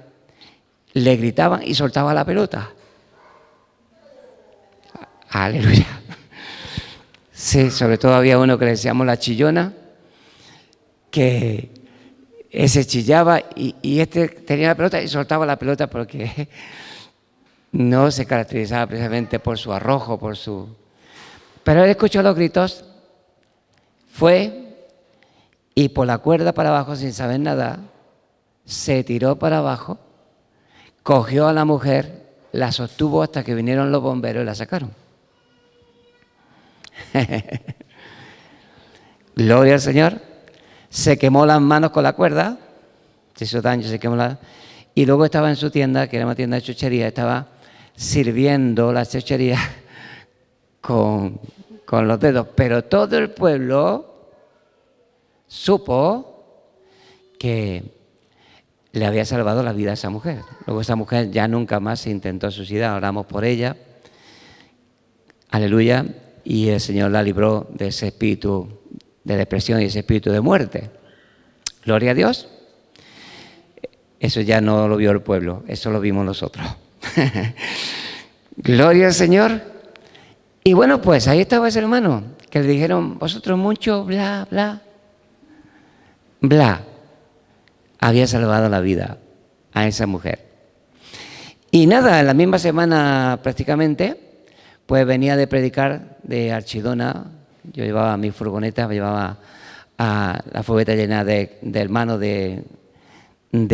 le gritaban y soltaba la pelota. Aleluya. Sí, sobre todo había uno que le decíamos la chillona, que ese chillaba y este tenía la pelota y soltaba la pelota porque no se caracterizaba precisamente por su arrojo, Pero él escuchó los gritos, fue y por la cuerda para abajo sin saber nada, se tiró para abajo, cogió a la mujer, la sostuvo hasta que vinieron los bomberos y la sacaron. Gloria al Señor. Se quemó las manos con la cuerda, se hizo daño, se quemó y luego estaba en su tienda, que era una tienda de chuchería, estaba sirviendo la chuchería con los dedos, pero todo el pueblo supo que le había salvado la vida a esa mujer. Luego esa mujer ya nunca más se intentó suicidar, oramos por ella, aleluya, y el Señor la libró de ese espíritu de depresión y ese espíritu de muerte. Gloria a Dios. Eso ya no lo vio el pueblo, eso lo vimos nosotros. Gloria al Señor. Y bueno, pues ahí estaba ese hermano, que le dijeron, vosotros mucho, bla, bla, bla. Había salvado la vida a esa mujer. Y nada, en la misma semana prácticamente, pues venía de predicar de Archidona. Yo llevaba mi furgoneta, me llevaba a la furgoneta llena de hermanos de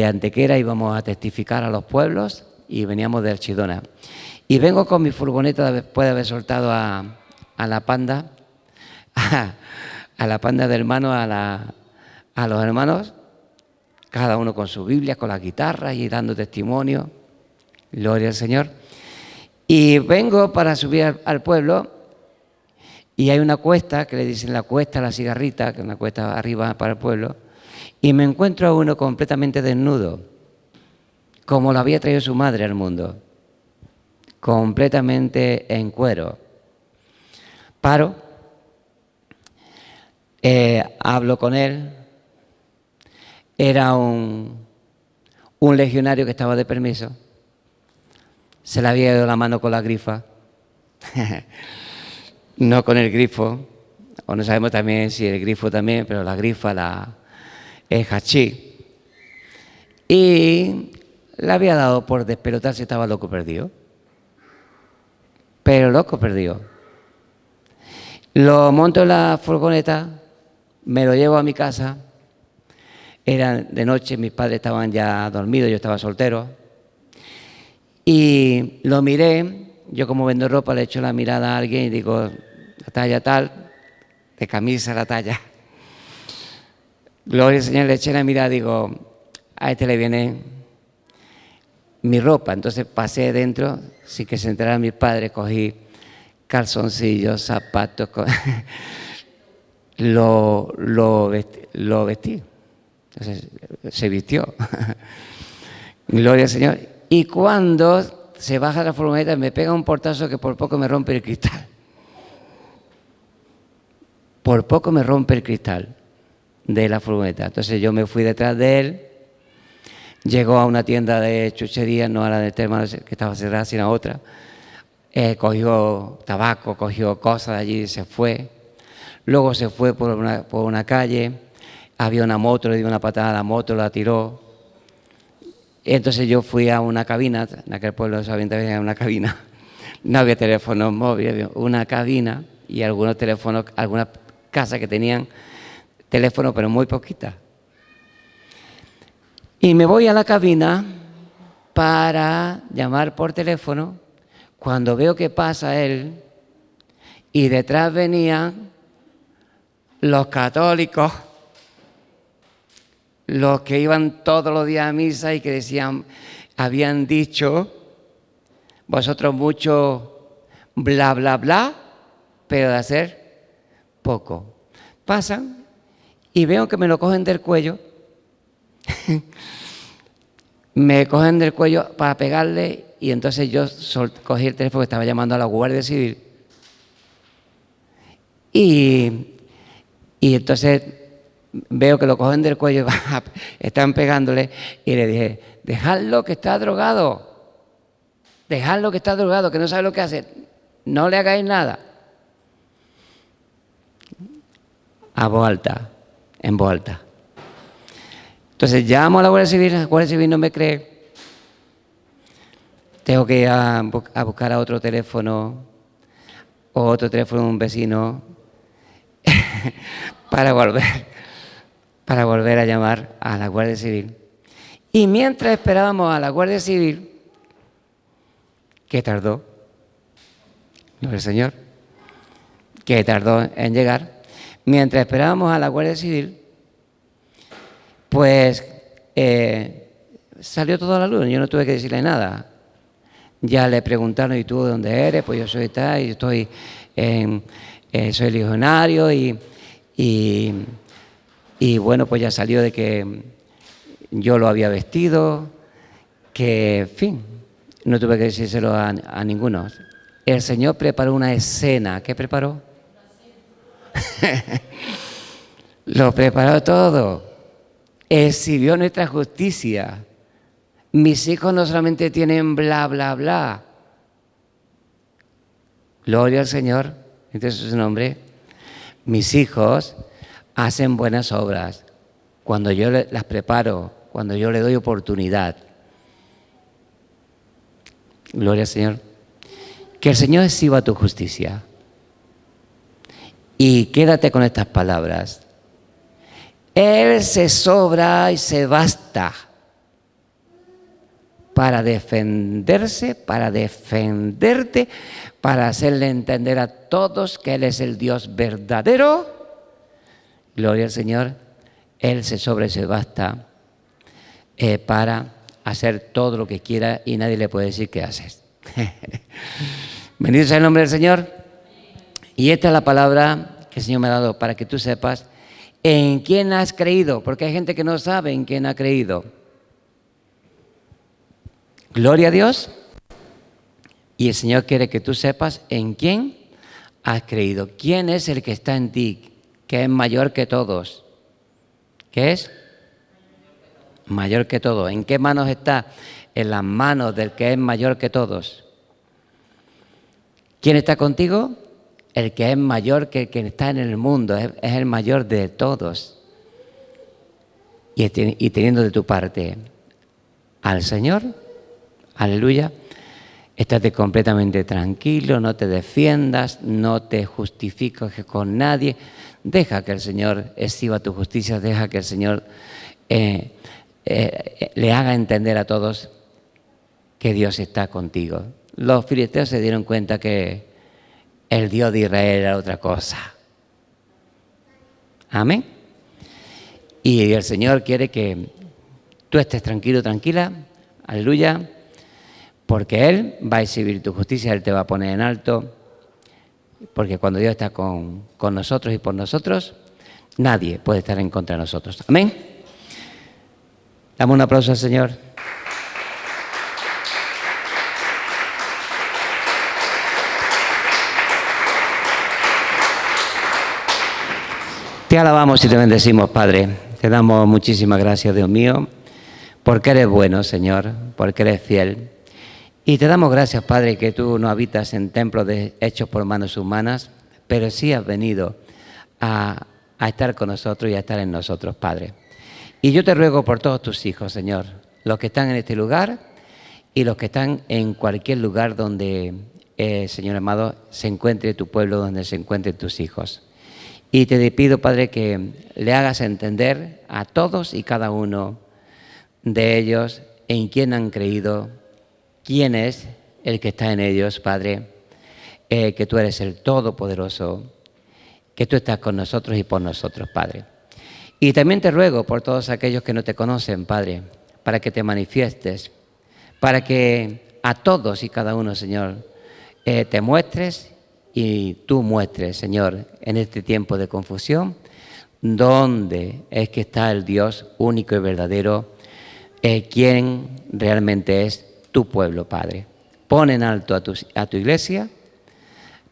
Antequera, íbamos a testificar a los pueblos y veníamos de Archidona. Y vengo con mi furgoneta después de haber soltado a la panda, a la panda de hermanos, a los hermanos, cada uno con su Biblia, con las guitarras y dando testimonio. Gloria al Señor. Y vengo para subir al pueblo. Y hay una cuesta, que le dicen la cuesta La Cigarrita, que es una cuesta arriba para el pueblo, y me encuentro a uno completamente desnudo, como lo había traído su madre al mundo, completamente en cuero. Paro, hablo con él, era un legionario que estaba de permiso, se le había ido la mano con la grifa. No con el grifo, o no sabemos también si el grifo también, pero la grifa es hachí. Y le había dado por despelotarse, estaba loco perdido. Pero loco perdido. Lo monto en la furgoneta, me lo llevo a mi casa. Era de noche, mis padres estaban ya dormidos, yo estaba soltero. Y lo miré, yo como vendo ropa le echo la mirada a alguien y digo, la talla tal, de camisa la talla. Gloria al Señor, le eché la mirada y digo, a este le viene mi ropa. Entonces pasé dentro, sin que se enteraran mis padres, cogí calzoncillos, zapatos, lo vestí. Entonces se vistió. Gloria al Señor. Y cuando se baja la furgoneta me pega un portazo que por poco me rompe el cristal. Por poco me rompe el cristal de la furgoneta. Entonces yo me fui detrás de él, llegó a una tienda de chuchería, no a la de Terma que estaba cerrada, sino a otra. Cogió tabaco, cogió cosas de allí y se fue. Luego se fue por una calle, había una moto, le dio una patada a la moto, la tiró. Entonces yo fui a una cabina, en aquel pueblo solamente había una cabina, no había teléfonos móviles, había una cabina y algunos teléfonos, algunas casas que tenían teléfono, pero muy poquitas. Y me voy a la cabina para llamar por teléfono, cuando veo que pasa él y detrás venían los católicos, los que iban todos los días a misa y que decían, habían dicho, vosotros mucho bla, bla, bla, pero de hacer poco. Pasan y veo que me lo cogen del cuello. Me cogen del cuello para pegarle y entonces yo cogí el teléfono que estaba llamando a la Guardia Civil. Y entonces veo que lo cogen del cuello, están pegándole y le dije, dejadlo que está drogado, dejadlo que está drogado, que no sabe lo que hace, no le hagáis nada. A voz alta, en voz alta. Entonces llamo a la Guardia Civil no me cree. Tengo que ir a buscar a otro teléfono o otro teléfono de un vecino para volver a llamar a la Guardia Civil. Y mientras esperábamos a la Guardia Civil, que tardó, no el Señor, que tardó en llegar, mientras esperábamos a la Guardia Civil, pues salió toda la luz, yo no tuve que decirle nada. Ya le preguntaron, ¿y tú de dónde eres? Pues yo soy tal, y estoy soy legionario y bueno, pues ya salió de que yo lo había vestido, que, en fin, no tuve que decírselo a ninguno. El Señor preparó una escena. ¿Qué preparó? Lo preparó todo. Exhibió nuestra justicia. Mis hijos no solamente tienen bla, bla, bla. Gloria al Señor. Entonces es su nombre. Mis hijos hacen buenas obras cuando yo las preparo, cuando yo le doy oportunidad. Gloria al Señor. Que el Señor exhiba tu justicia. Y quédate con estas palabras. Él se sobra y se basta para defenderse, para defenderte, para hacerle entender a todos que Él es el Dios verdadero. Gloria al Señor. Él se sobra y se basta para hacer todo lo que quiera y nadie le puede decir qué haces. Bendito sea el nombre del Señor. Y esta es la palabra que el Señor me ha dado para que tú sepas en quién has creído, porque hay gente que no sabe en quién ha creído. Gloria a Dios. Y el Señor quiere que tú sepas en quién has creído. ¿Quién es el que está en ti, que es mayor que todos? ¿Qué es? Mayor que todos. ¿En qué manos está? En las manos del que es mayor que todos. ¿Quién está contigo? El que es mayor que el que está en el mundo. Es el mayor de todos. Y teniendo de tu parte al Señor, aleluya, estate completamente tranquilo, no te defiendas, no te justifiques con nadie. Deja que el Señor exhiba tu justicia, deja que el Señor le haga entender a todos que Dios está contigo. Los filisteos se dieron cuenta que el Dios de Israel era otra cosa. Amén. Y el Señor quiere que tú estés tranquilo, tranquila, aleluya, porque Él va a exhibir tu justicia, Él te va a poner en alto, porque cuando Dios está con nosotros y por nosotros, nadie puede estar en contra de nosotros. Amén. Damos un aplauso al Señor. Te alabamos y te bendecimos, Padre. Te damos muchísimas gracias, Dios mío, porque eres bueno, Señor, porque eres fiel. Y te damos gracias, Padre, que tú no habitas en templos hechos por manos humanas, pero sí has venido a estar con nosotros y a estar en nosotros, Padre. Y yo te ruego por todos tus hijos, Señor, los que están en este lugar y los que están en cualquier lugar donde, Señor amado, se encuentre tu pueblo, donde se encuentren tus hijos. Y te pido, Padre, que le hagas entender a todos y cada uno de ellos en quién han creído, quién es el que está en ellos, Padre, que tú eres el Todopoderoso, que tú estás con nosotros y por nosotros, Padre. Y también te ruego por todos aquellos que no te conocen, Padre, para que te manifiestes, para que a todos y cada uno, Señor, te muestres y tú muestres, Señor, en este tiempo de confusión, dónde es que está el Dios único y verdadero, quien realmente es tu pueblo, Padre. Pon en alto a tu iglesia,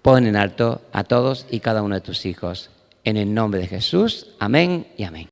pon en alto a todos y cada uno de tus hijos. En el nombre de Jesús, amén y amén.